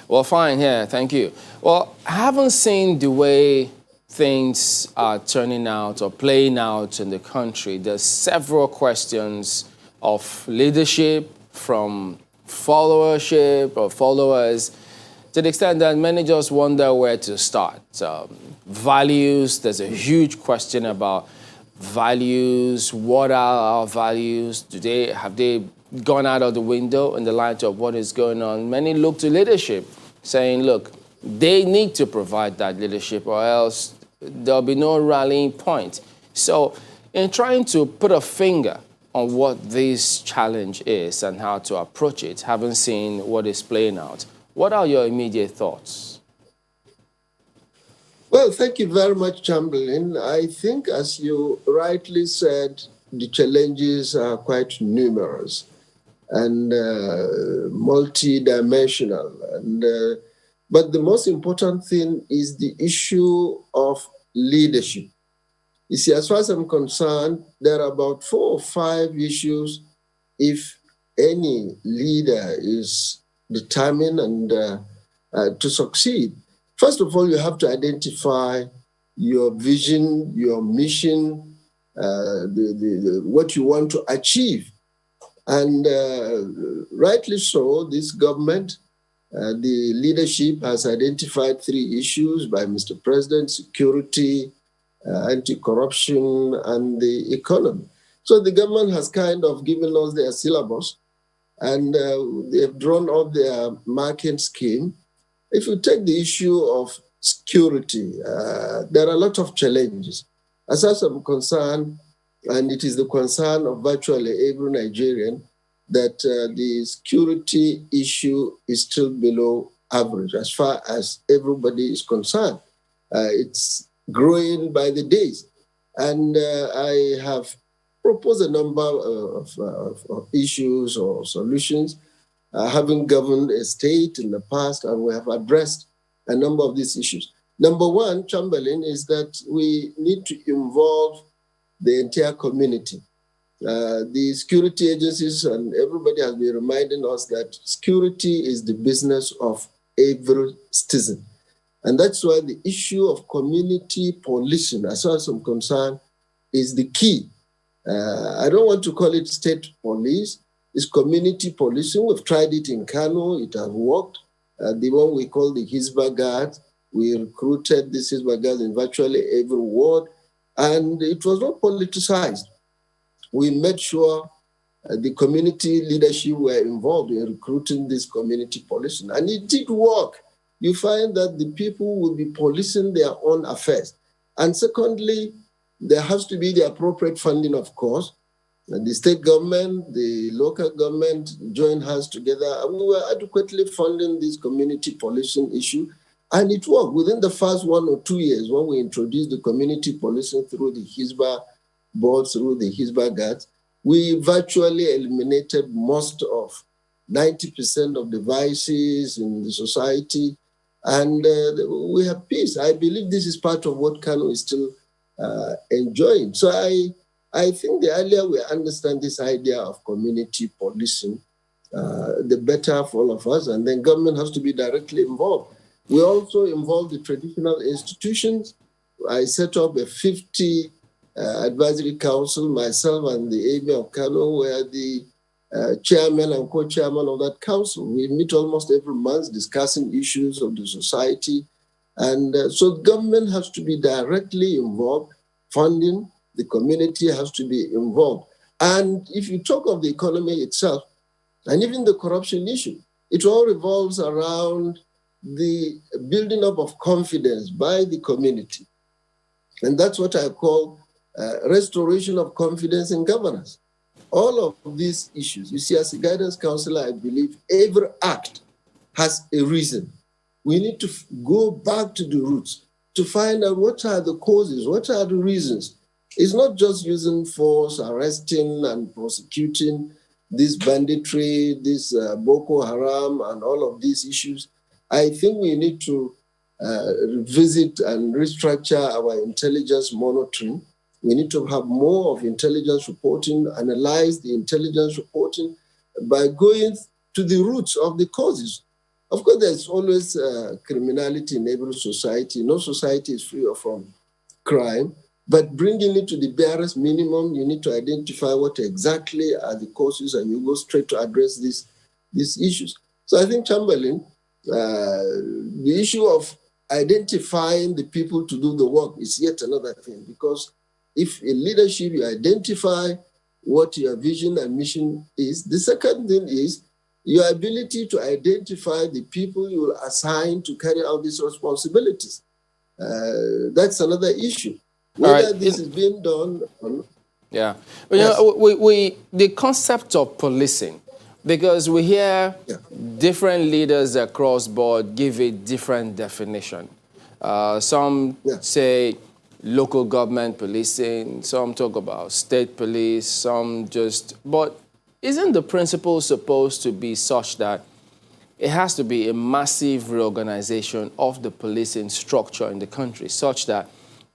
Well, fine here. Thank you. Well, I haven't seen the way things are turning out or playing out in the country. There's several questions of leadership from followership or followers, to the extent that many just wonder where to start. Values, there's a huge question about values. What are our values? Have they gone out of the window in the light of what is going on? Many look to leadership, saying, look, they need to provide that leadership or else there'll be no rallying point. So in trying to put a finger on what this challenge is and how to approach it, having seen what is playing out, what are your immediate thoughts? Well, thank you very much, Chamberlain. I think, as you rightly said, the challenges are quite numerous and multidimensional. But the most important thing is the issue of leadership. You see, as far as I'm concerned, there are about 4 or 5 issues if any leader is determined and to succeed. First of all, you have to identify your vision, your mission, what you want to achieve. And rightly so, this government, the leadership has identified 3 issues by Mr. President: security, anti-corruption, and the economy. So the government has kind of given us their syllabus, and they've drawn up their marking scheme. If you take the issue of security, there are a lot of challenges. As far as I'm concerned, and it is the concern of virtually every Nigerian, that the security issue is still below average as far as everybody is concerned. It's growing by the days. And I have proposed a number of issues or solutions, having governed a state in the past, and we have addressed a number of these issues. Number one, Chamberlain, is that we need to involve the entire community. The security agencies and everybody has been reminding us that security is the business of every citizen. And that's why the issue of community policing, as far as I'm concerned, is the key. I don't want to call it state police. It's community policing. We've tried it in Kano. It has worked. The one we call the Hizbah guards, we recruited these Hizbah guards in virtually every ward, and it was not politicized. We made sure the community leadership were involved in recruiting this community policing, and it did work. You find that the people will be policing their own affairs. And secondly, there has to be the appropriate funding, of course. And the state government, the local government join hands together, and we were adequately funding this community policing issue. And it worked. Within the first 1 or 2 years, when we introduced the community policing through the Hizbah board, through the Hizbah guards, we virtually eliminated most of 90% of the vices in the society. And we have peace. I believe this is part of what Kano is still enjoying. So I think the earlier we understand this idea of community policing, the better for all of us. And then government has to be directly involved. We also involve the traditional institutions. I set up a 50 advisory council, myself and the Emir of Kano, where the chairman and co-chairman of that council. We meet almost every month discussing issues of the society. And so government has to be directly involved, funding, the community has to be involved. And if you talk of the economy itself, and even the corruption issue, it all revolves around the building up of confidence by the community. And that's what I call restoration of confidence in governance. All of these issues, you see, as a guidance counselor, I believe every act has a reason. We need to go back to the roots to find out what are the causes, what are the reasons. It's not just using force, arresting and prosecuting this banditry, this Boko Haram and all of these issues. I think we need to revisit and restructure our intelligence monitoring. We need to have more of intelligence reporting, analyze the intelligence reporting by going to the roots of the causes. Of course, there's always criminality in every society. No society is free from crime, but bringing it to the barest minimum, you need to identify what exactly are the causes, and you go straight to address this these issues. So I think, Chamberlain, the issue of identifying the people to do the work is yet another thing, because if in leadership you identify what your vision and mission is, the second thing is your ability to identify the people you will assign to carry out these responsibilities. That's another issue. Whether this is being done or not. Yeah. But, you know, the concept of policing, because we hear different leaders across board give a different definition. Some say local government policing, some talk about state police, some just... But isn't the principle supposed to be such that it has to be a massive reorganization of the policing structure in the country, such that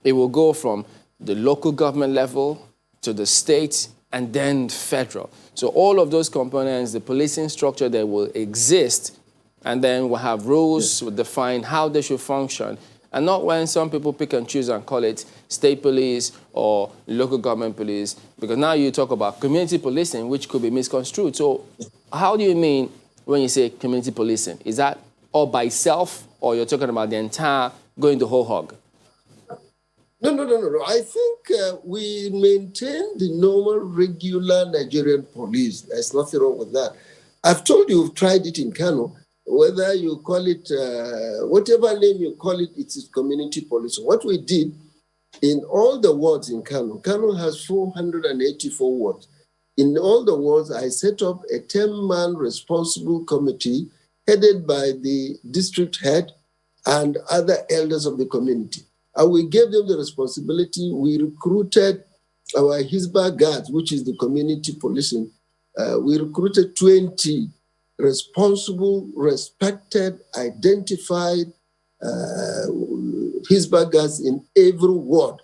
it will go from the local government level to the state and then federal? So all of those components, the policing structure that will exist, and then we'll have rules to define how they should function, and not when some people pick and choose and call it state police or local government police, because now you talk about community policing, which could be misconstrued. So how do you mean when you say community policing? Is that all by itself, or you're talking about the entire, going the whole hog? No. I think we maintain the normal, regular Nigerian police. There's nothing wrong with that. I've told you, we've tried it in Kano. Whether you call it, whatever name you call it, it's community policing. What we did in all the wards in Kano has 484 wards. In all the wards, I set up a 10-man responsible committee headed by the district head and other elders of the community. And we gave them the responsibility. We recruited our Hizbah guards, which is the community policing. We recruited 20 responsible, respected, identified Hizbah guards in every ward.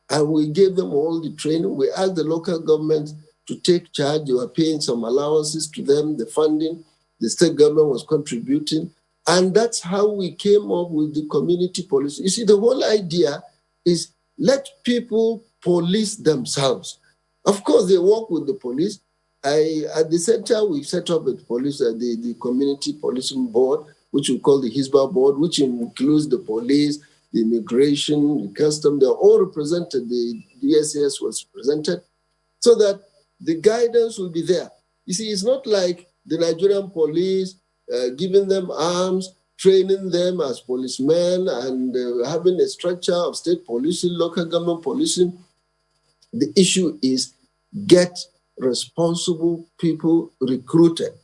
And we gave them all the training. We asked the local government to take charge. They were paying some allowances to them, the funding. The state government was contributing. And that's how we came up with the community police. You see, the whole idea is let people police themselves. Of course, they work with the police. At the center, we set up a police, the community policing board, which we call the Hizbah board, which includes the police, the immigration, the custom. They're all represented. The DSS was represented, so that the guidance will be there. You see, it's not like the Nigerian police giving them arms, training them as policemen, and having a structure of state policing, local government policing. The issue is get responsible people recruited.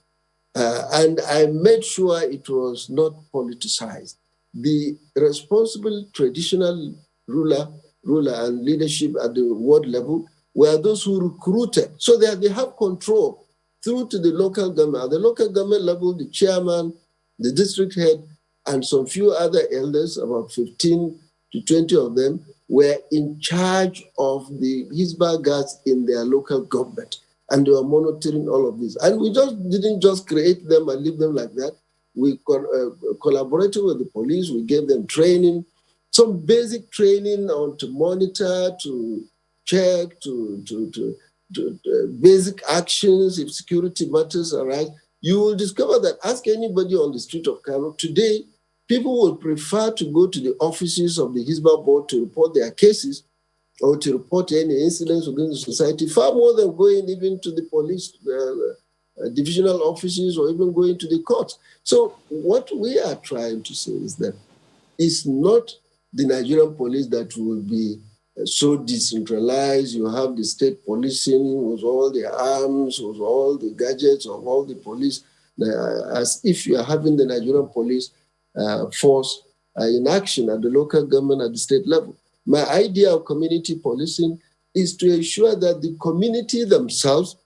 And I made sure it was not politicized. The responsible traditional ruler and leadership at the ward level were those who recruited, so that they have control through to the local government. At the local government level, the chairman, the district head, and some few other elders, about 15 to 20 of them, were in charge of the Hizbah guards in their local government. And they were monitoring all of this. And we didn't just create them and leave them like that. We collaborated with the police. We gave them training, some basic training on to monitor, to check, to basic actions if security matters arise. You will discover that, ask anybody on the street of Kano, today, people will prefer to go to the offices of the Hizbah board to report their cases or to report any incidents within the society, far more than going even to the police divisional offices or even going to the courts. So what we are trying to say is that it's not the Nigerian police that will be so decentralized. You have the state policing with all the arms, with all the gadgets of all the police, as if you are having the Nigerian police force in action at the local government, at the state level. My idea of community policing is to ensure that the community themselves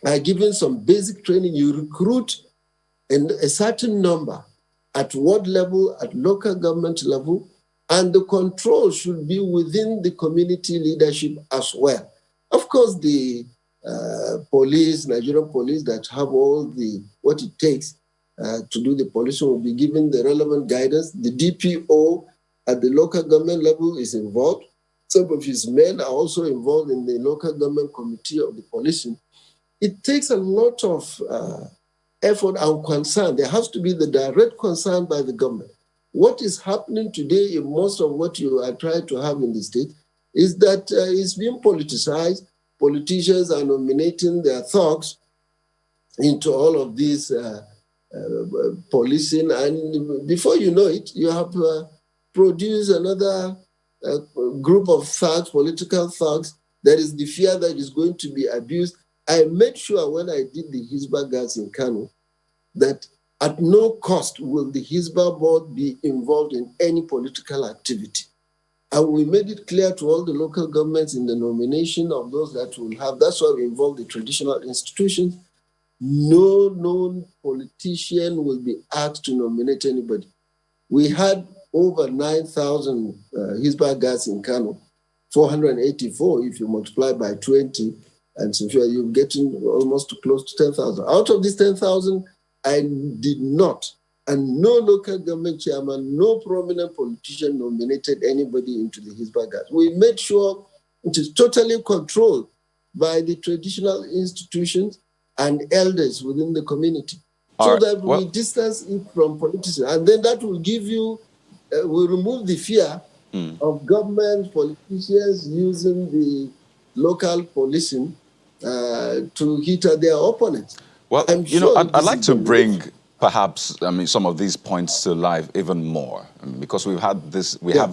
are given some basic training. You recruit a certain number at ward level, at local government level, and the control should be within the community leadership as well. Of course, the police, Nigerian police that have all what it takes to do the policing will be given the relevant guidance. The DPO at the local government level is involved. Some of his men are also involved in the local government committee of the policing. It takes a lot of effort and concern. There has to be the direct concern by the government. What is happening today in most of what you are trying to have in the state is that it's being politicized. Politicians are nominating their thugs into all of these policing, and before you know it, you have produced another group of thugs, political thugs. There is the fear that is going to be abused. I made sure when I did the Hizbah guards in Kano that at no cost will the Hizbah board be involved in any political activity. And we made it clear to all the local governments in the nomination of those that will have. That's why we involve the traditional institutions. No known politician will be asked to nominate anybody. We had over 9,000 Hizbah guards in Kano, 484 if you multiply by 20, and so you're getting almost close to 10,000. Out of these 10,000, I did not, and no local government chairman, no prominent politician nominated anybody into the Hizbah guards. We made sure it is totally controlled by the traditional institutions and elders within the community, so that we distance it from politicians. And then that will give you, will remove the fear of government politicians using the local policing to hit at their opponents. Well, I'd like to bring perhaps, some of these points to life even more, because we have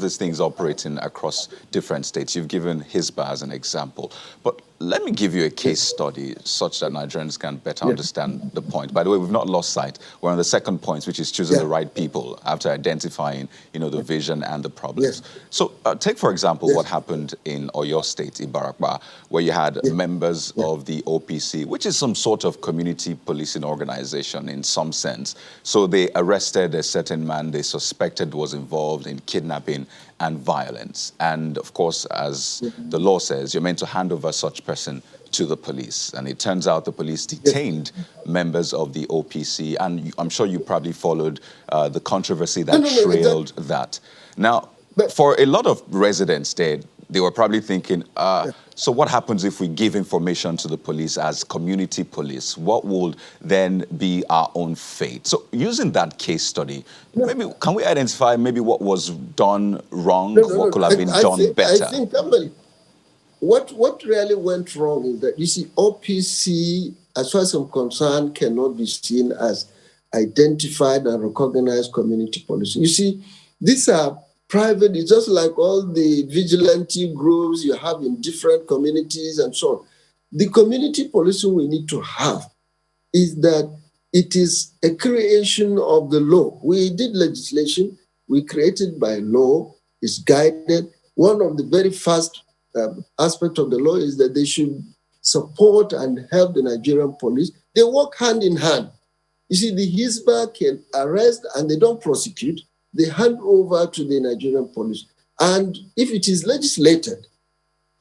these things operating across different states. You've given Hizbah as an example, but let me give you a case study such that Nigerians can better understand the point. By the way, we've not lost sight. We're on the second point, which is choosing the right people after identifying, the vision and the problems. So take, for example, what happened in Oyo State, Ibarakba, where you had members of the OPC, which is some sort of community policing organization in some sense. So they arrested a certain man they suspected was involved in kidnapping and violence. And of course, as the law says, you're meant to hand over such person to the police. And it turns out the police detained members of the OPC. And I'm sure you probably followed the controversy that trailed that. Now, for a lot of residents there, they were probably thinking, so what happens if we give information to the police as community police? What will then be our own fate? So using that case study, maybe can we identify maybe what was done wrong? What could have been done better? I think, what really went wrong is that, you see, OPC, as far as I'm concerned, cannot be seen as identified and recognized community police. You see, these are private. It's just like all the vigilante groups you have in different communities and so on. The community policing we need to have is that it is a creation of the law. We did legislation, we created by law, it's guided. One of the very first aspects of the law is that they should support and help the Nigerian police. They work hand in hand. You see, the Hizbah can arrest and they don't prosecute. They hand over to the Nigerian police. And if it is legislated,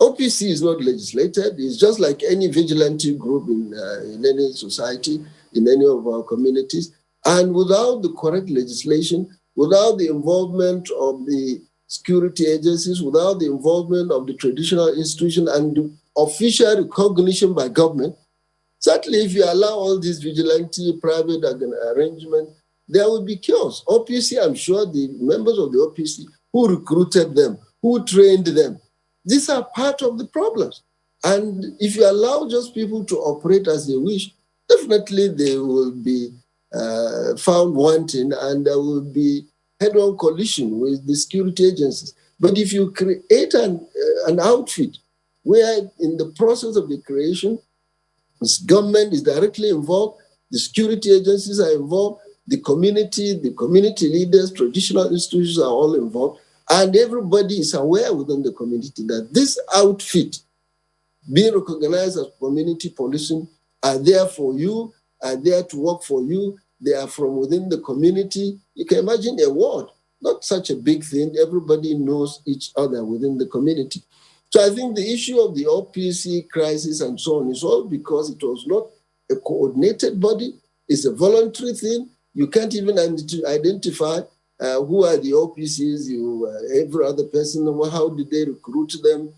OPC is not legislated. It's just like any vigilante group in any society, in any of our communities. And without the correct legislation, without the involvement of the security agencies, without the involvement of the traditional institution and the official recognition by government, certainly if you allow all these vigilante private arrangements, there will be chaos. OPC, I'm sure the members of the OPC who recruited them, who trained them, these are part of the problems. And if you allow just people to operate as they wish, definitely they will be found wanting and there will be head-on collision with the security agencies. But if you create an outfit where in the process of the creation, this government is directly involved, the security agencies are involved, the community leaders, traditional institutions are all involved, and everybody is aware within the community that this outfit, being recognized as community policing, are there for you, are there to work for you, they are from within the community. You can imagine a ward, not such a big thing, everybody knows each other within the community. So I think the issue of the OPC crisis and so on is all because it was not a coordinated body, it's a voluntary thing. You can't even identify who are the OPCs, every other person, how did they recruit them?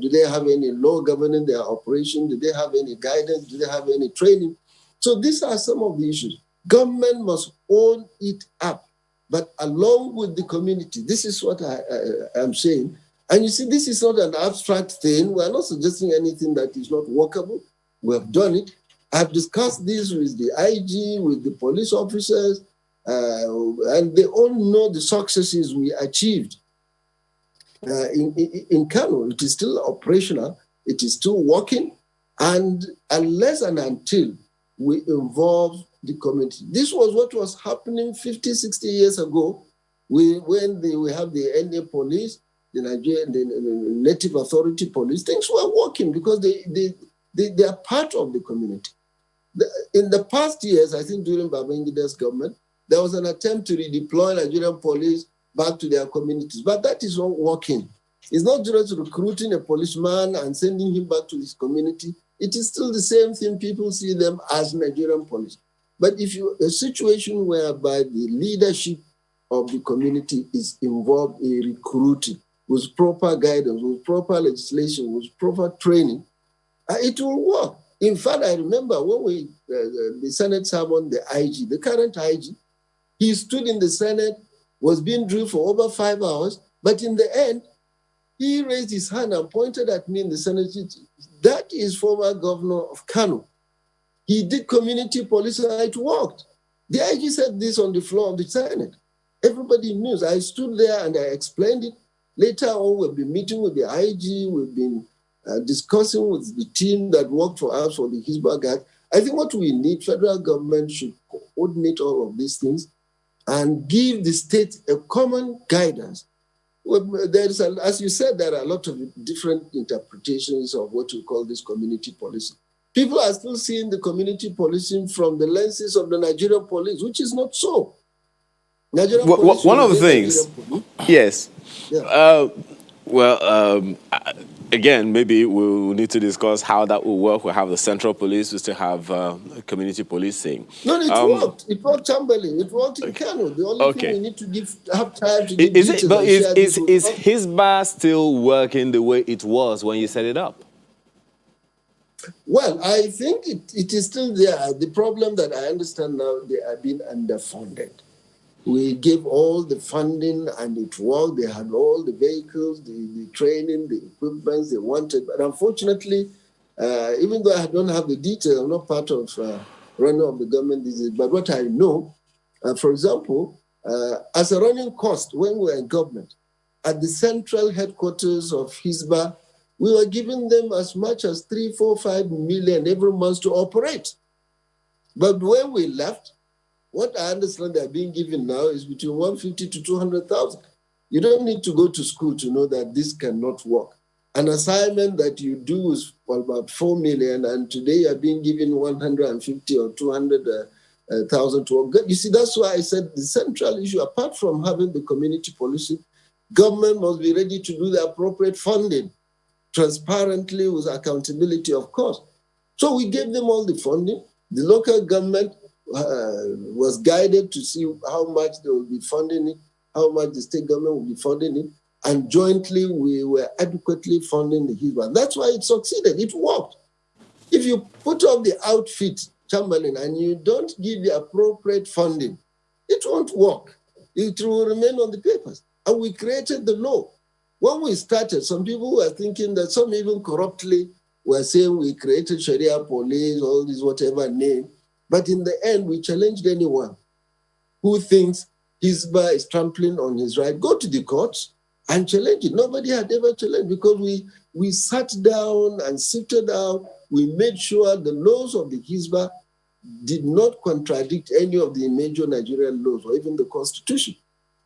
Do they have any law governing their operation? Do they have any guidance? Do they have any training? So these are some of the issues. Government must own it up, but along with the community. This is what I am saying. And you see, this is not an abstract thing. We are not suggesting anything that is not workable. We have done it. I've discussed this with the IG, with the police officers, and they all know the successes we achieved. In Kano, it is still operational, it is still working, and unless and until we involve the community. This was what was happening 50, 60 years ago when we have the NA police, the Nigerian, the Native Authority police. Things were working because they are part of the community. In the past years, I think during Babangida's government, there was an attempt to redeploy Nigerian police back to their communities, but that is not working. It's not just recruiting a policeman and sending him back to his community. It is still the same thing. People see them as Nigerian police. But if a situation whereby the leadership of the community is involved in recruiting with proper guidance, with proper legislation, with proper training, it will work. In fact, I remember when the Senate summoned the IG, the current IG, he stood in the Senate, was being drilled for over 5 hours, but in the end, he raised his hand and pointed at me in the Senate. That is former governor of Kano. He did community policing and it worked. The IG said this on the floor of the Senate. Everybody knew. I stood there and I explained it. Later on, we've been meeting with the IG. We've been discussing with the team that worked for us for the Hizbah guys. I think what we need, federal government should coordinate all of these things and give the state a common guidance. Well, as you said, there are a lot of different interpretations of what we call this community policing. People are still seeing the community policing from the lenses of the Nigerian police, which is not so. One of the things, yes. Yeah. Again, maybe we'll need to discuss how that will work. We'll have the central police, we still have community policing. No, it worked. It worked Chamberlain. It worked in Kano. The only thing we need to have time to give is Hizbah still working the way it was when you set it up? Well, I think it is still there. The problem that I understand now, they are being underfunded. We gave all the funding and it worked. They had all the vehicles, the training, the equipment they wanted. But unfortunately, even though I don't have the details, I'm not part of running of the government these days. But what I know, for example, as a running cost, when we were in government, at the central headquarters of Hizbah, we were giving them as much as 3, 4, 5 million every month to operate. But when we left, what I understand they're being given now is between 150 to 200,000. You don't need to go to school to know that this cannot work. An assignment that you do is about 4 million, and today you're being given 150 or 200,000 to work. You see, that's why I said the central issue, apart from having the community policy, government must be ready to do the appropriate funding, transparently with accountability, of course. So we gave them all the funding. The local government was guided to see how much they will be funding it, how much the state government will be funding it, and jointly we were adequately funding the Hizbah. That's why it succeeded. It worked. If you put up the outfit, Chamberlain, and you don't give the appropriate funding, it won't work. It will remain on the papers. And we created the law. When we started, some people were thinking that some even corruptly were saying we created Sharia police, all this whatever name. But in the end, we challenged anyone who thinks Hizbah is trampling on his right. Go to the courts and challenge it. Nobody had ever challenged because we sat down and sifted out. We made sure the laws of the Hizbah did not contradict any of the major Nigerian laws or even the Constitution.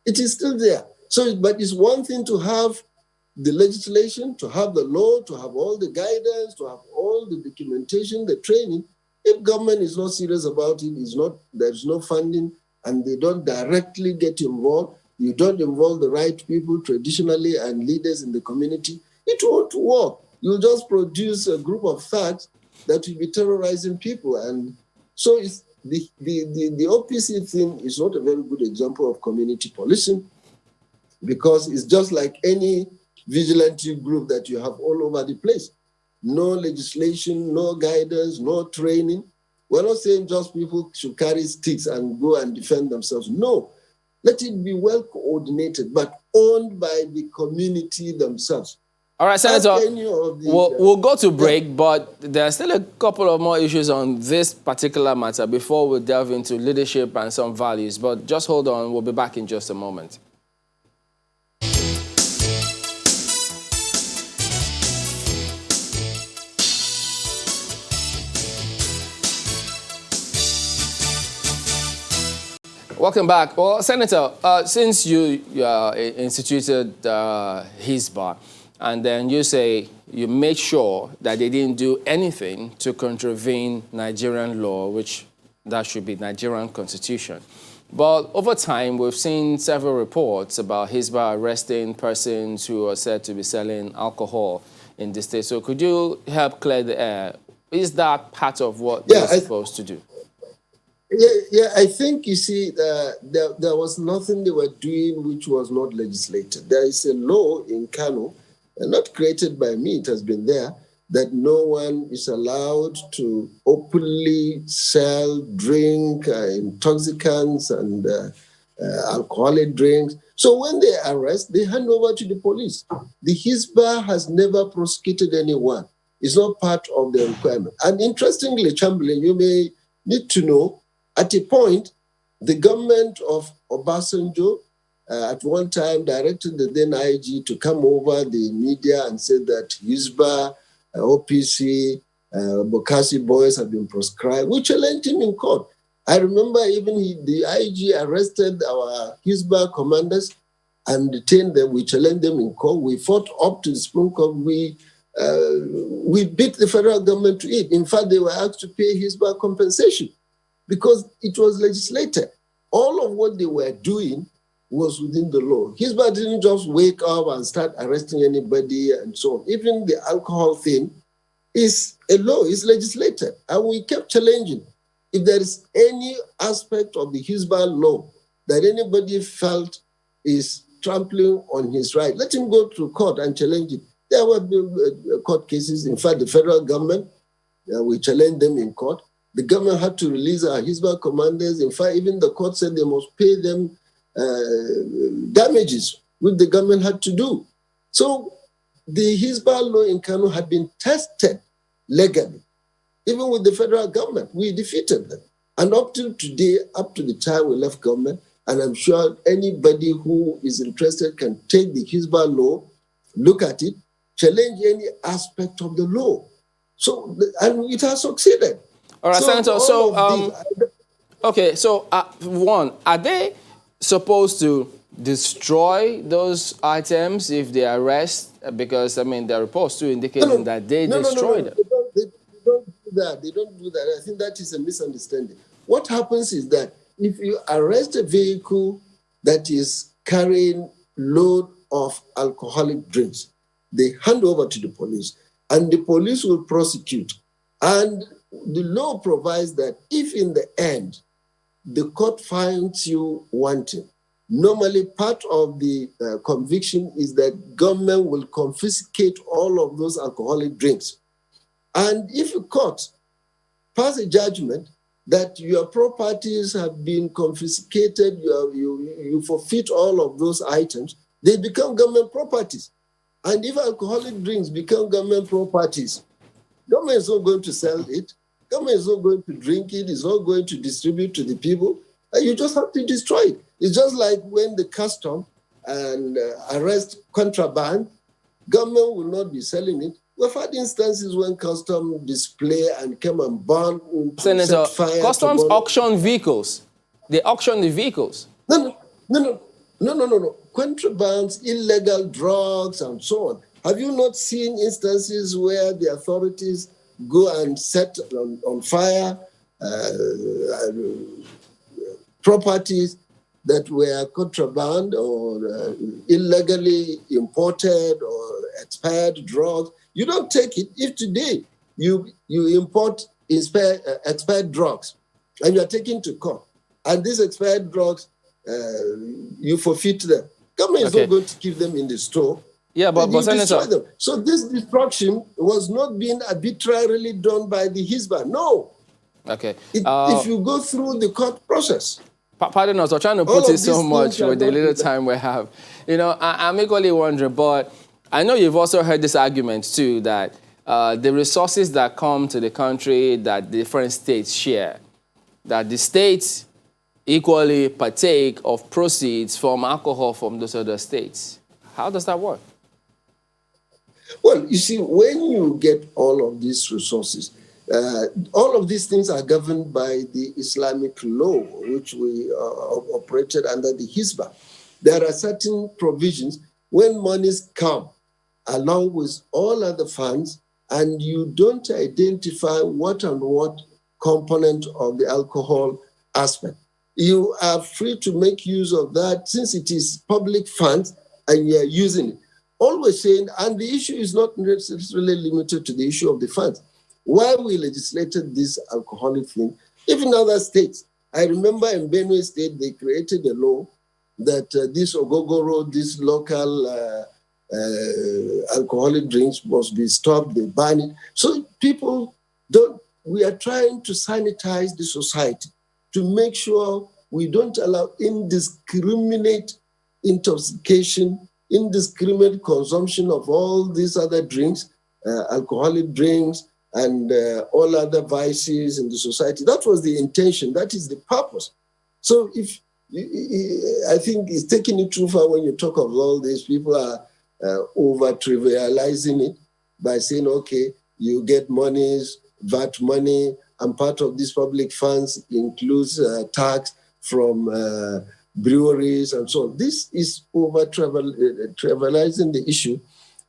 It is still there. So, but it's one thing to have the legislation, to have the law, to have all the guidance, to have all the documentation, the training. If government is not serious about it, there's no funding, and they don't directly get involved, you don't involve the right people traditionally and leaders in the community, it won't work. You'll just produce a group of thugs that will be terrorizing people. And so it's the OPC thing is not a very good example of community policing, because it's just like any vigilante group that you have all over the place. No legislation, no guidance, no training. We're not saying just people should carry sticks and go and defend themselves. No. Let it be well coordinated, but owned by the community themselves. All right, Senator, we'll go to break, but there are still a couple of more issues on this particular matter before we delve into leadership and some values. But just hold on, we'll be back in just a moment. Welcome back. Well, Senator, since you instituted Hizbah, and then you say you made sure that they didn't do anything to contravene Nigerian law, which that should be Nigerian constitution. But over time, we've seen several reports about Hizbah arresting persons who are said to be selling alcohol in the state. So could you help clear the air? Is that part of what they're supposed to do? Yeah, I think, you see, there was nothing they were doing which was not legislated. There is a law in Kano, not created by me, it has been there, that no one is allowed to openly sell, drink, intoxicants and alcoholic drinks. So when they arrest, they hand over to the police. The Hizbah has never prosecuted anyone. It's not part of the requirement. And interestingly, Chamberlain, you may need to know, at a point, the government of Obasanjo at one time directed the then IG to come over the media and said that Hizbah, OPC, Bokasi boys have been proscribed. We challenged him in court. I remember even the IG arrested our Hizbah commanders and detained them. We challenged them in court. We fought up to the Supreme Court. We beat the federal government to it. In fact, they were asked to pay Hizbah compensation because it was legislated. All of what they were doing was within the law. Hizbah didn't just wake up and start arresting anybody and so on. Even the alcohol thing is a law, it's legislated. And we kept challenging. If there is any aspect of the Hizbah law that anybody felt is trampling on his right, let him go to court and challenge it. There were court cases. In fact, the federal government, we challenged them in court. The government had to release our Hizbah commanders. In fact, even the court said they must pay them damages, which the government had to do. So the Hizbah law in Kano had been tested legally. Even with the federal government, we defeated them. And up till today, up to the time we left government, and I'm sure anybody who is interested can take the Hizbah law, look at it, challenge any aspect of the law. So, and it has succeeded. All right, Senator, one, are they supposed to destroy those items if they arrest? Because, I mean, there are reports too indicating that they destroy them. They don't do that. They don't do that. I think that is a misunderstanding. What happens is that if you arrest a vehicle that is carrying load of alcoholic drinks, they hand over to the police, and the police will prosecute. And the law provides that if in the end the court finds you wanting, normally part of the conviction is that government will confiscate all of those alcoholic drinks. And if a court pass a judgment that your properties have been confiscated, you forfeit all of those items, they become government properties. And if alcoholic drinks become government properties, government is not going to sell it. Government is not going to drink it. It's not going to distribute to the people. And you just have to destroy it. It's just like when the custom and arrest contraband, government will not be selling it. We've had instances when custom display and come and burn. Senator, customs auction vehicles. They auction the vehicles. No. Contrabands, illegal drugs, and so on. Have you not seen instances where the authorities go and set on fire properties that were contraband or illegally imported or expired drugs? You don't take it. If today you import expired drugs and you are taken to court, and these expired drugs, you forfeit them, government is not going to keep them in the store. Yeah, but Senator, so this destruction was not being arbitrarily done by the Hizbah. No. Okay. If you go through the court process. Pardon us, we're trying to put it so much with the little time we have. You know, I'm equally wondering, but I know you've also heard this argument too, that the resources that come to the country that different states share, that the states equally partake of proceeds from alcohol from those other states. How does that work? Well, you see, when you get all of these resources, all of these things are governed by the Islamic law, which we operated under the Hizbah. There are certain provisions when monies come along with all other funds, and you don't identify what and what component of the alcohol aspect. You are free to make use of that since it is public funds and you are using it. Always saying, and the issue is not necessarily limited to the issue of the funds. While we legislated this alcoholic thing, even other states, I remember in Benue State, they created a law that this ogogoro, this local alcoholic drinks must be stopped, they ban it. So people don't, we are trying to sanitize the society to make sure we don't allow indiscriminate intoxication, indiscriminate consumption of all these other drinks, alcoholic drinks, and all other vices in the society. That was the intention. That is the purpose. So if I think it's taking it too far when you talk of all these. People are over-trivializing it by saying, okay, you get monies, VAT money, and part of these public funds includes tax from breweries and so on. This is over-trivializing the issue.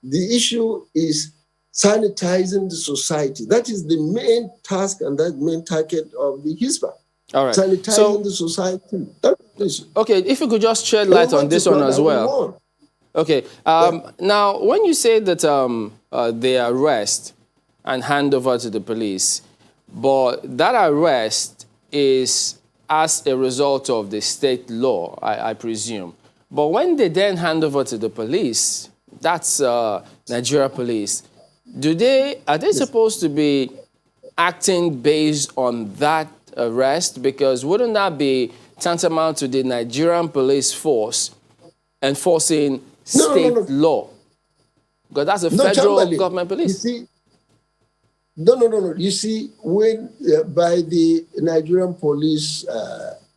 The issue is sanitizing the society. That is the main task and that main target of the Hizbah. All right. Sanitizing the society. Okay, if you could just shed light on this one as well. Okay. Now, when you say that they arrest and hand over to the police, but that arrest is as a result of the state law, I presume. But when they then hand over to the police, that's Nigeria police, are they supposed to be acting based on that arrest? Because wouldn't that be tantamount to the Nigerian police force enforcing state law? Because that's a federal government police. You see, no. You see, when by the Nigerian Police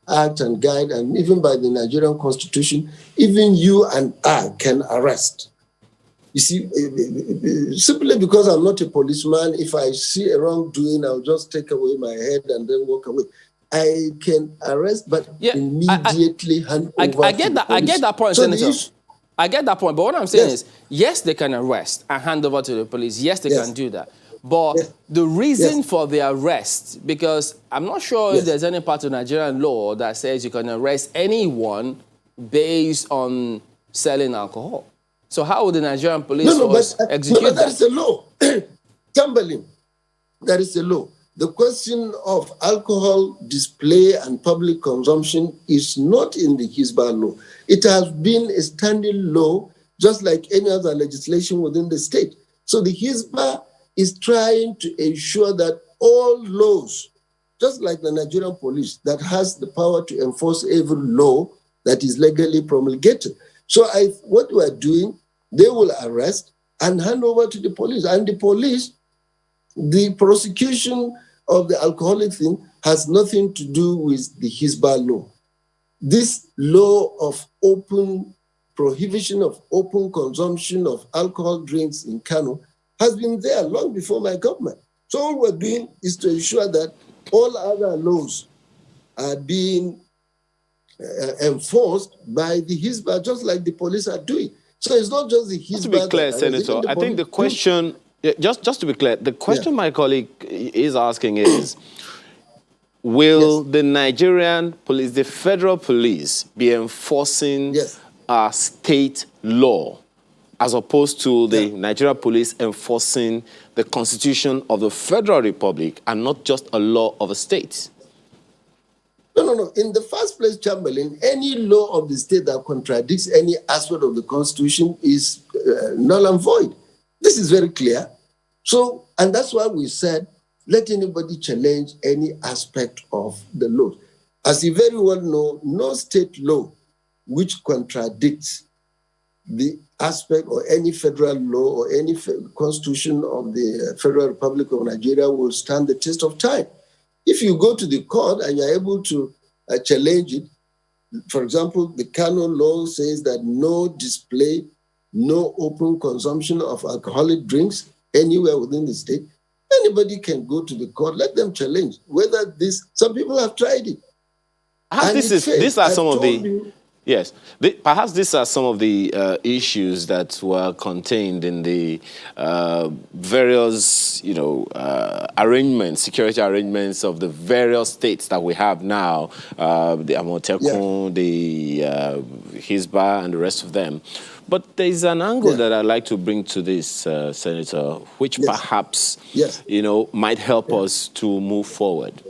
Act and Guide, and even by the Nigerian Constitution, even you and I can arrest. You see, simply because I'm not a policeman, if I see a wrongdoing, I'll just take away my head and then walk away. I can arrest, but immediately hand over I get that point, so Senator. I get that point, but what I'm saying is, yes, they can arrest and hand over to the police. Yes, they can do that. But the reason for the arrest, because I'm not sure if there's any part of Nigerian law that says you can arrest anyone based on selling alcohol. So how would the Nigerian police force execute that? That is a law. Chamberlain, that is a law. The question of alcohol display and public consumption is not in the Hizbah law. It has been a standing law, just like any other legislation within the state. So the Hizbah is trying to ensure that all laws, just like the Nigerian police, that has the power to enforce every law that is legally promulgated. So what we are doing, they will arrest and hand over to the police. And the police, the prosecution of the alcoholic thing has nothing to do with the Hizbah law. This law of prohibition of open consumption of alcohol drinks in Kano has been there long before my government. So all we're doing is to ensure that all other laws are being enforced by the Hizbah, just like the police are doing. So it's not just the Hizbah. Just to be clear, Senator, I think the question, just to be clear, the question my colleague is asking is, will the Nigerian police, the federal police, be enforcing state law as opposed to the Nigerian police enforcing the Constitution of the Federal Republic and not just a law of a state? No. In the first place, Chamberlain, any law of the state that contradicts any aspect of the Constitution is null and void. This is very clear. So, and that's why we said let anybody challenge any aspect of the law. As you very well know, no state law which contradicts the aspect or any federal law or any constitution of the Federal Republic of Nigeria will stand the test of time. If you go to the court and you're able to challenge it, for example, the kano law says that no display, no open consumption of alcoholic drinks anywhere within the state. Anybody can go to the court, let them challenge whether this, some people have tried it. These are some of the... Yes, perhaps these are some of the issues that were contained in the various, arrangements, security arrangements of the various states that we have now, the Amotekun, the Hizbah, and the rest of them. But there is an angle that I'd like to bring to this, Senator, which perhaps, might help us to move forward.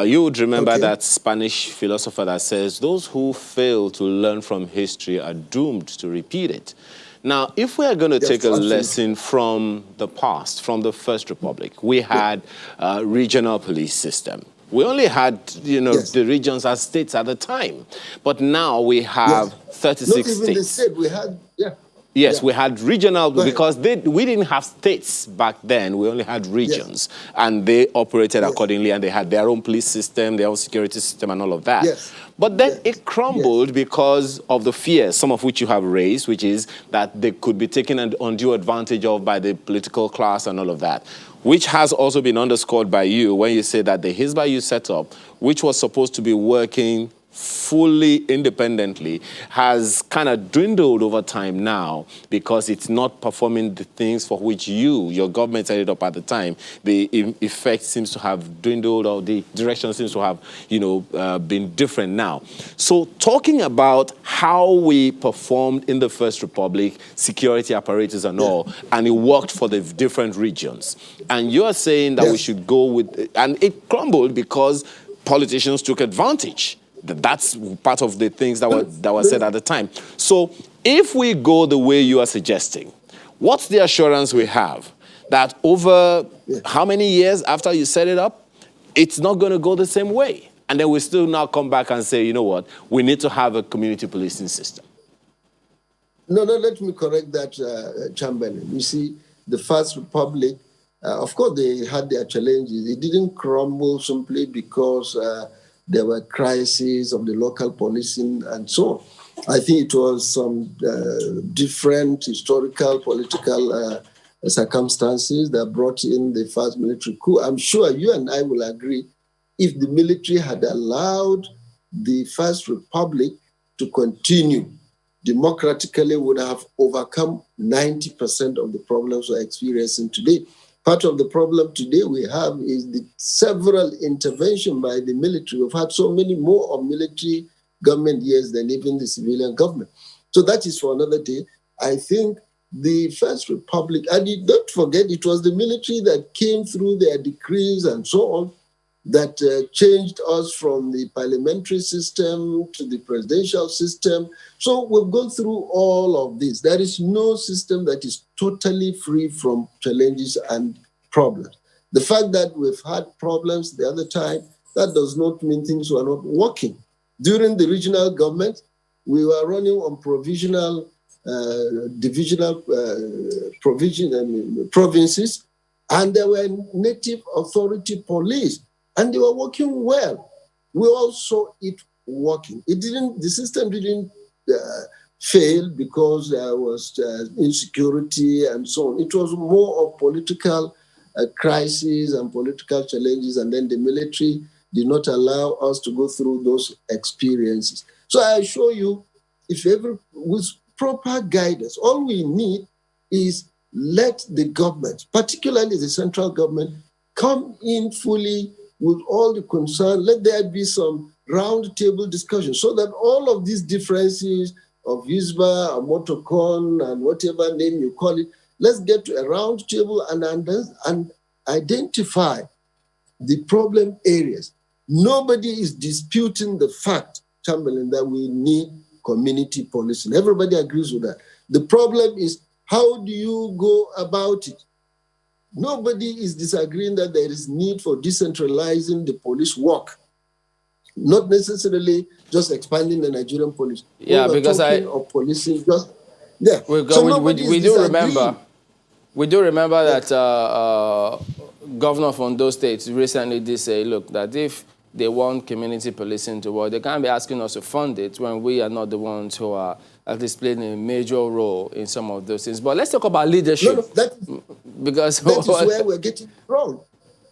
You would remember that Spanish philosopher that says, those who fail to learn from history are doomed to repeat it. Now, if we are going to take a lesson from the past, from the First Republic, we had a regional police system. We only had, the regions as states at the time. But now we have 36 Not even states. the state, we had, Yes, we had regional, because we didn't have states back then. We only had regions. And they operated accordingly, and they had their own police system, their own security system, and all of that. But then it crumbled because of the fears, some of which you have raised, which is that they could be taken undue advantage of by the political class and all of that, which has also been underscored by you when you say that the Hizbah you set up, which was supposed to be working fully independently, has kind of dwindled over time now because it's not performing the things for which your government set it up at the time. The effect seems to have dwindled, or the direction seems to have, been different now. So talking about how we performed in the First Republic, security apparatus and all, and it worked for the different regions. And you're saying that we should go with, and it crumbled because politicians took advantage. That's part of the things that were said at the time. So if we go the way you are suggesting, what's the assurance we have that over how many years after you set it up, it's not going to go the same way? And then we still now come back and say, you know what, we need to have a community policing system. No, let me correct that, Chamberlain. You see, the First Republic, of course, they had their challenges. It didn't crumble simply because there were crises of the local policing and so on. I think it was some different historical, political circumstances that brought in the first military coup. I'm sure you and I will agree, if the military had allowed the First Republic to continue, democratically would have overcome 90% of the problems we're experiencing today. Part of the problem today we have is the several interventions by the military. We've had so many more of military government years than even the civilian government. So that is for another day. I think the First Republic, and don't forget, it was the military that came through their decrees and so on that changed us from the parliamentary system to the presidential system. So we've gone through all of this. There is no system that is totally free from challenges and problems. The fact that we've had problems the other time, that does not mean things were not working. During the regional government, we were running on provisional, divisional provinces, and there were native authority police. And they were working well. We all saw it working. The system didn't fail because there was insecurity and so on. It was more of political crises and political challenges, and then the military did not allow us to go through those experiences. So I assure you, with proper guidance, all we need is let the government, particularly the central government, come in fully with all the concern. Let there be some round table discussion so that all of these differences of Hizbah, Motokon, and whatever name you call it, let's get to a round table and identify the problem areas. Nobody is disputing the fact, Chamberlain, that we need community policing. Everybody agrees with that. The problem is, how do you go about it? nobody is disagreeing that there is need for decentralizing the police work, not necessarily just expanding the Nigerian police. Yeah, we because talking of policing, just yeah. So nobody is we do remember. disagreeing. We do remember that Governor of Ondo State recently did say, look, that if they want community policing to work, they can't be asking us to fund it when we are not the ones who are at least playing a major role in some of those things. But let's talk about leadership. No, that is where we're getting it wrong.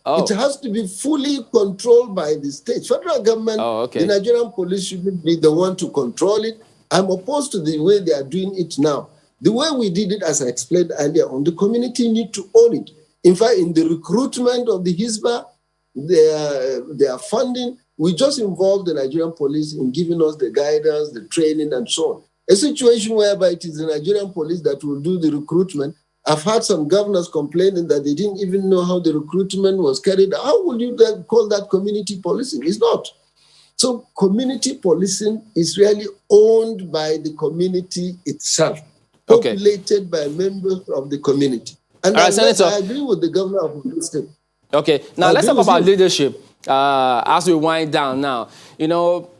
Oh. It has to be fully controlled by the state. Federal government, the Nigerian police shouldn't be the one to control it. I'm opposed to the way they are doing it now. The way we did it, as I explained earlier on, the community need to own it. In fact, in the recruitment of the Hizbah, their funding, we just involved the Nigerian police in giving us the guidance, the training, and so on. A situation whereby it is the Nigerian police that will do the recruitment. I've had some governors complaining that they didn't even know how the recruitment was carried out. How would you then call that community policing? It's not. So community policing is really owned by the community itself, populated by members of the community. And I agree with the governor of the state. Okay, now let's talk about leadership as we wind down now. You know,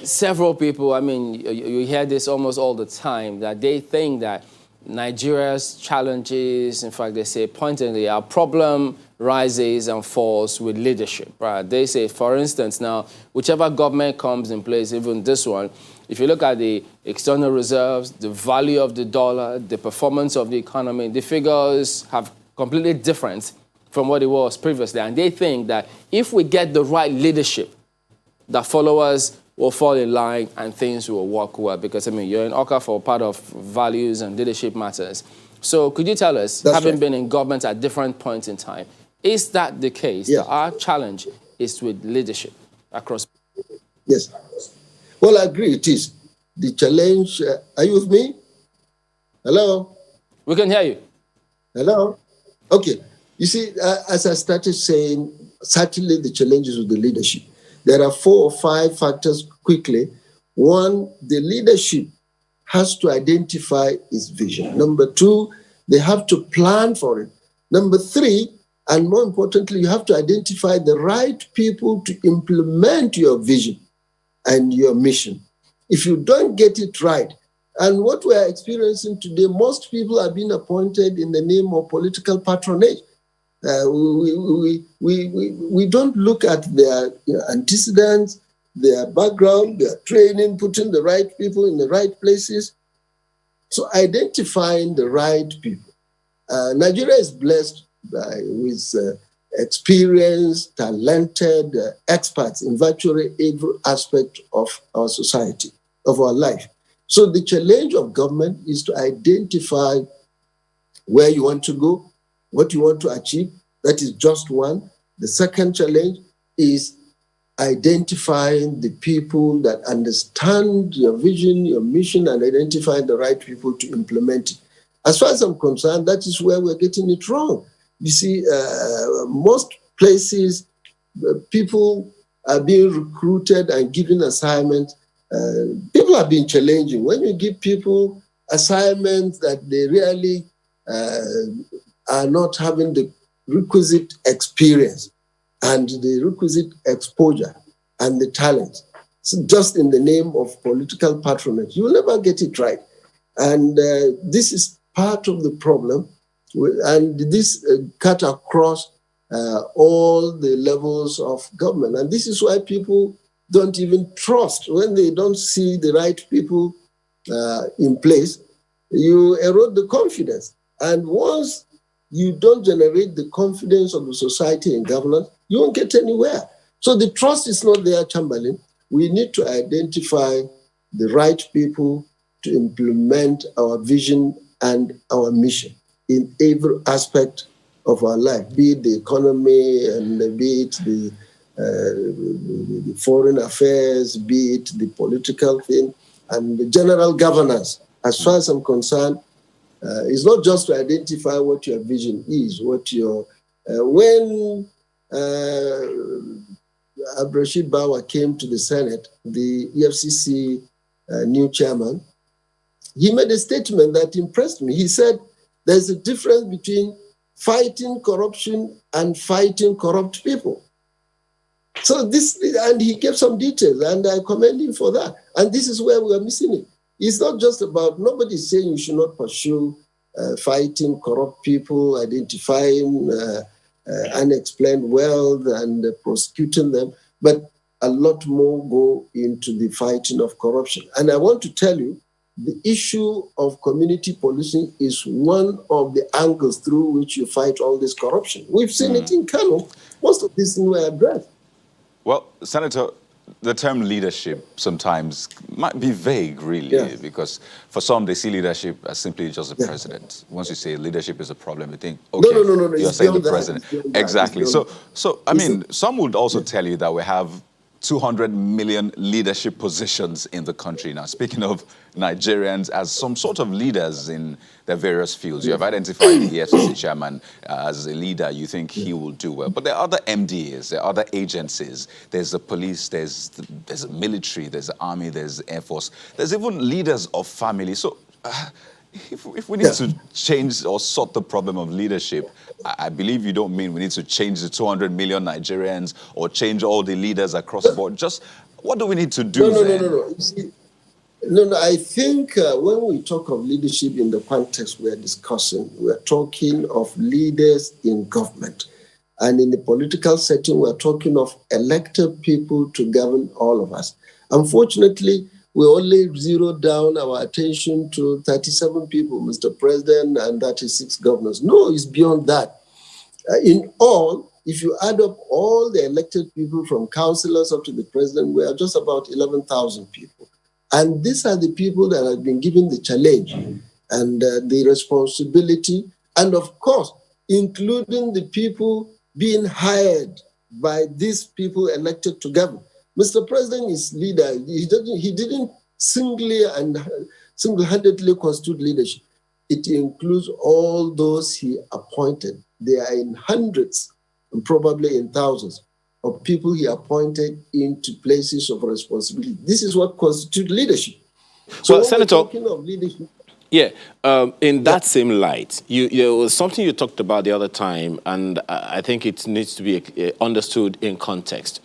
several people, I mean, you hear this almost all the time, that they think that Nigeria's challenges, in fact, they say pointedly, our problem rises and falls with leadership, right? They say, for instance, now, whichever government comes in place, even this one, if you look at the external reserves, the value of the dollar, the performance of the economy, the figures have completely different from what it was previously. And they think that if we get the right leadership, the followers will fall in line and things will work well. Because, I mean, you're in OCA for part of values and leadership matters. So could you tell us, having been in government at different points in time, is that the case? Yeah. That our challenge is with leadership across? Yes. Well, I agree it is. The challenge, are you with me? Hello? We can hear you. Hello? Okay. You see, as I started saying, certainly the challenge is with the leadership. There are 4 or 5 factors quickly. One, the leadership has to identify its vision. Number 2, they have to plan for it. Number 3, and more importantly, you have to identify the right people to implement your vision and your mission. If you don't get it right, and what we are experiencing today, most people are being appointed in the name of political patronage. We don't look at their antecedents, their background, their training, putting the right people in the right places. So identifying the right people. Nigeria is blessed with experienced, talented experts in virtually every aspect of our society, of our life. So the challenge of government is to identify where you want to go, what you want to achieve. That is just one. The second challenge is identifying the people that understand your vision, your mission, and identifying the right people to implement it. As far as I'm concerned, that is where we're getting it wrong. You see, most places, people are being recruited and given assignments. People are being challenging. When you give people assignments that they really are not having the requisite experience and the requisite exposure and the talent, so just in the name of political patronage, you will never get it right. And this is part of the problem. And this cut across all the levels of government. And this is why people don't even trust. When they don't see the right people in place, you erode the confidence. And once you don't generate the confidence of the society in governance, you won't get anywhere. So the trust is not there, Chamberlain. We need to identify the right people to implement our vision and our mission in every aspect of our life, be it the economy, and be it the foreign affairs, be it the political thing, and the general governance. As far as I'm concerned, it's not just to identify what your vision is, what your... when Abdurrashid Bawa came to the Senate, the EFCC new chairman, he made a statement that impressed me. He said, there's a difference between fighting corruption and fighting corrupt people. So this, and he gave some details, and I commend him for that. And this is where we are missing it. It's not just about, nobody's saying you should not pursue fighting corrupt people, identifying unexplained wealth and prosecuting them, but a lot more go into the fighting of corruption. And I want to tell you, the issue of community policing is one of the angles through which you fight all this corruption. We've seen it in Kano. Most of these things were addressed. Well, Senator, the term leadership sometimes might be vague, really, because for some, they see leadership as simply just the president. Once you say leadership is a problem, you think, okay, no, you're saying the president. Exactly. So, I mean, some would also tell you that we have 200 million leadership positions in the country now. Speaking of Nigerians as some sort of leaders in their various fields, you have identified the EFCC chairman as a leader. You think he will do well. But there are other MDAs, there are other agencies. There's the police, there's the military, there's the army, there's the Air Force. There's even leaders of family. So if we need to change or sort the problem of leadership, I believe you don't mean we need to change the 200 million Nigerians or change all the leaders across the board. Just what do we need to do then? No. You see, no, I think when we talk of leadership in the context we are discussing, we are talking of leaders in government. And in the political setting, we are talking of elected people to govern all of us. Unfortunately, we only zero down our attention to 37 people, Mr. President, and 36 governors. No, it's beyond that. In all, if you add up all the elected people from councillors up to the president, we are just about 11,000 people. And these are the people that have been given the challenge and the responsibility, and of course, including the people being hired by these people elected to govern. Mr. President is leader. He didn't single-handedly constitute leadership. It includes all those he appointed. They are in hundreds and probably in thousands of people he appointed into places of responsibility. This is what constitutes leadership. So well, Senator, talking of leadership, in that same light, you was something you talked about the other time, and I think it needs to be understood in context.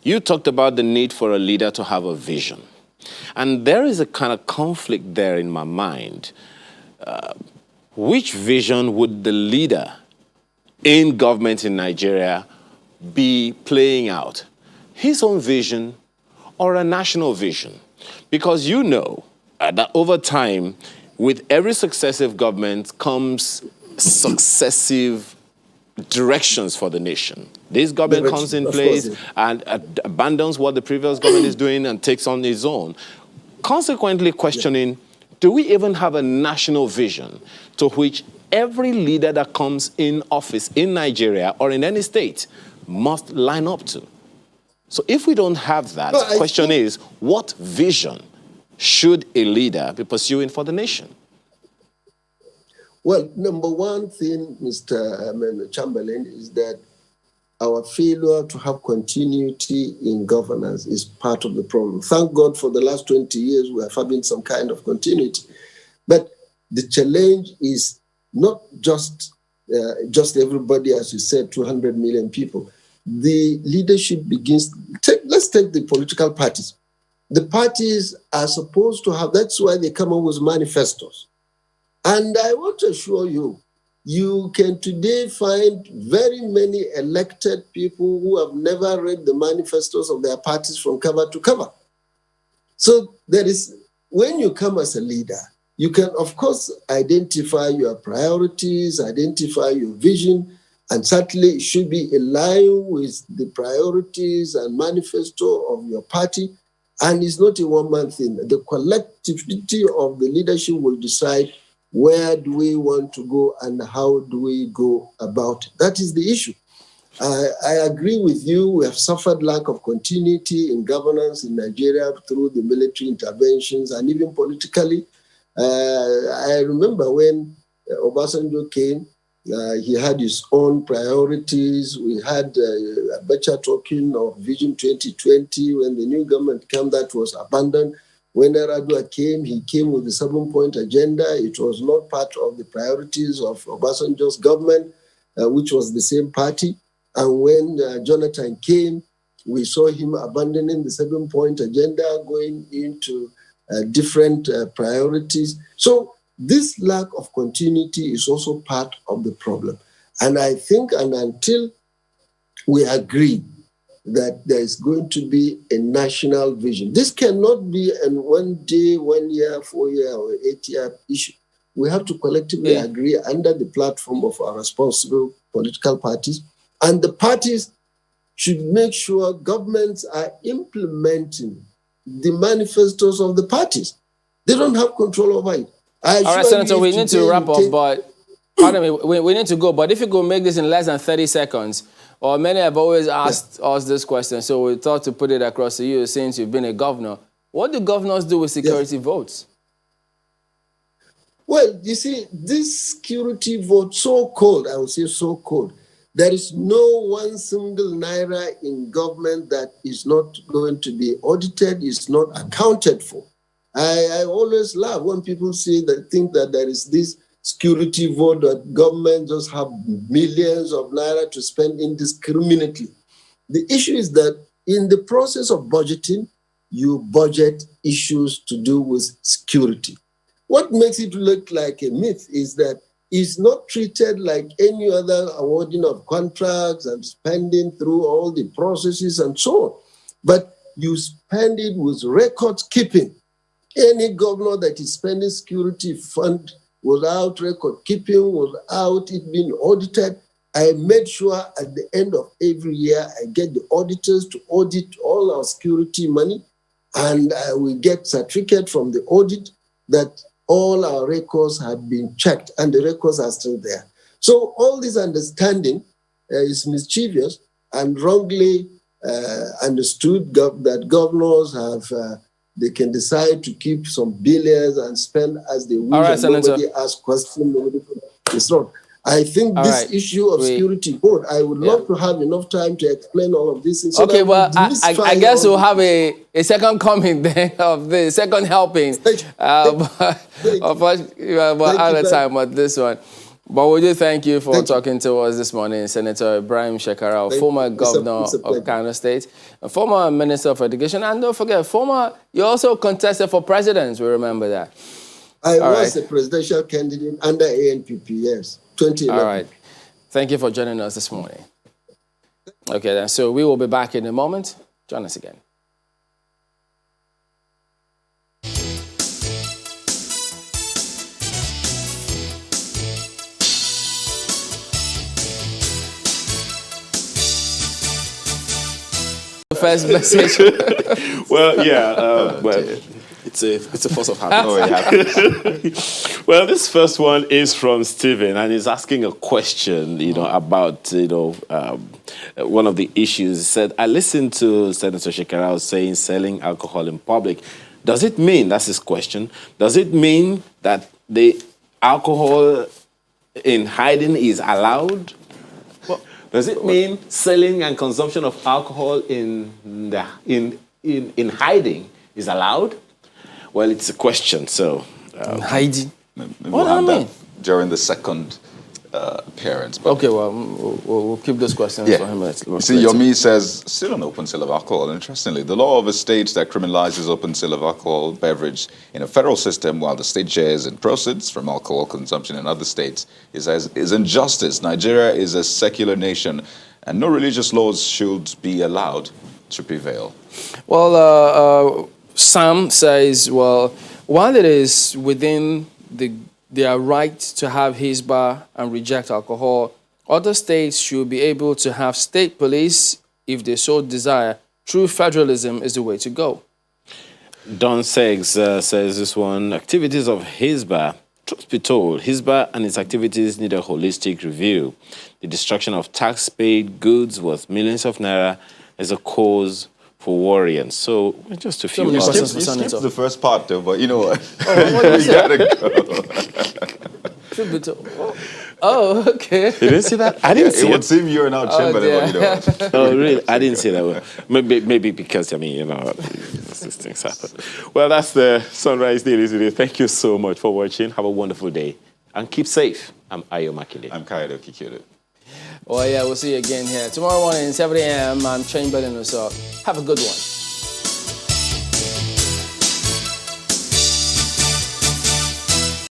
You talked about the need for a leader to have a vision. And there is a kind of conflict there in my mind. Which vision would the leader in government in Nigeria be playing out? His own vision or a national vision? Because you know that over time, with every successive government comes successive directions for the nation. This government comes in place and abandons what the previous government is doing and takes on its own. Consequently questioning, do we even have a national vision to which every leader that comes in office in Nigeria or in any state must line up to? So if we don't have that, the question is, what vision should a leader be pursuing for the nation? Well, number one thing, Mr. Chamberlain, is that our failure to have continuity in governance is part of the problem. Thank God for the last 20 years we are having some kind of continuity. But the challenge is not just everybody, as you said, 200 million people. The leadership begins, let's take the political parties. The parties are supposed to have, that's why they come up with manifestos. And I want to assure you, you can today find very many elected people who have never read the manifestos of their parties from cover to cover. So there is, when you come as a leader, you can, of course, identify your priorities, identify your vision, and certainly it should be in line with the priorities and manifesto of your party. And it's not a one-man thing. The collectivity of the leadership will decide where do we want to go and how do we go about it. That is the issue. I agree with you. We have suffered lack of continuity in governance in Nigeria through the military interventions and even politically. I remember when Obasanjo came, he had his own priorities. We had Abacha talking of Vision 2020. When the new government came, that was abandoned. When Eradua came, he came with the 7-point agenda. It was not part of the priorities of Obasanjo's government. which was the same party. And when Jonathan came, we saw him abandoning the 7-point agenda, going into different priorities. So this lack of continuity is also part of the problem. And I think, and until we agree that there is going to be a national vision, this cannot be a 1 day, 1 year, 4 year, or 8 year issue. We have to collectively agree under the platform of our responsible political parties, and the parties should make sure governments are implementing the manifestos of the parties. They don't have control over it. All right, Senator, we need to wrap up, but pardon me, we need to go. But if you could make this in less than 30 seconds, or many have always asked us this question, so we thought to put it across to you since you've been a governor. What do governors do with security votes? Well, you see, this security vote, so-called, I would say so-called, there is no one single naira in government that is not going to be audited, is not accounted for. I always laugh when people say that, think that there is this security vote that government just have millions of naira to spend indiscriminately. The issue is that in the process of budgeting, you budget issues to do with security. What makes it look like a myth is that it's not treated like any other awarding of contracts and spending through all the processes and so on. But you spend it with record keeping. Any governor that is spending security fund without record keeping, without it being audited, I made sure at the end of every year, I get the auditors to audit all our security money, and we get certificate from the audit that all our records have been checked, and the records are still there. So all this understanding is mischievous and wrongly understood that governors have, they can decide to keep some billions and spend as they wish, right, and Senator. nobody asks questions. It's wrong. I think this issue of security board, I would love to have enough time to explain all of this. So okay, well, I guess we'll have a second coming then of the second helping. But out of time with this one. But we do thank you for talking to us this morning, Senator Ibrahim Shekarau, former governor of Kano State, and former Minister of Education, and don't forget, you also contested for president, we remember that. I was a presidential candidate under ANPP, yes, 2011. All right. Thank you for joining us this morning. Okay, then, so we will be back in a moment. Join us again. First message. Well, yeah. It's a force of habit. Well, this first one is from Stephen, and he's asking a question, about, one of the issues. He said, I listened to Senator Shekarau saying selling alcohol in public. Does it mean, that's his question, does it mean that the alcohol in hiding is allowed? Does it mean selling and consumption of alcohol in hiding is allowed? Well, it's a question, so... hiding? What do you mean? During the second appearance. But okay, well, we'll keep those questions for him. See, Yomi says, still an open sale of alcohol. Interestingly, the law of a state that criminalizes open sale of alcohol beverage in a federal system while the state shares in proceeds from alcohol consumption in other states is injustice. Nigeria is a secular nation, and no religious laws should be allowed to prevail. Well, Sam says, well, while it is within their right to have Hizbah and reject alcohol, other states should be able to have state police if they so desire. True federalism is the way to go. Don Seggs says this one, activities of Hizbah, truth be told, Hizbah and its activities need a holistic review. The destruction of tax-paid goods worth millions of naira is a cause for worriance. So, just a few you skipped the first part, though, but you know what? You gotta go. Oh, okay. You didn't see that? I didn't see it. It would seem you're in our chamber, but Oh, really? I didn't see that one. Maybe because, these things happen. Well, that's the Sunrise Daily today. Thank you so much for watching. Have a wonderful day. And keep safe. I'm Ayo Makinde. I'm Kaido Kikyodo. Well, yeah, we'll see you again here tomorrow morning, 7 a.m. I'm Chamberlain, so have a good one.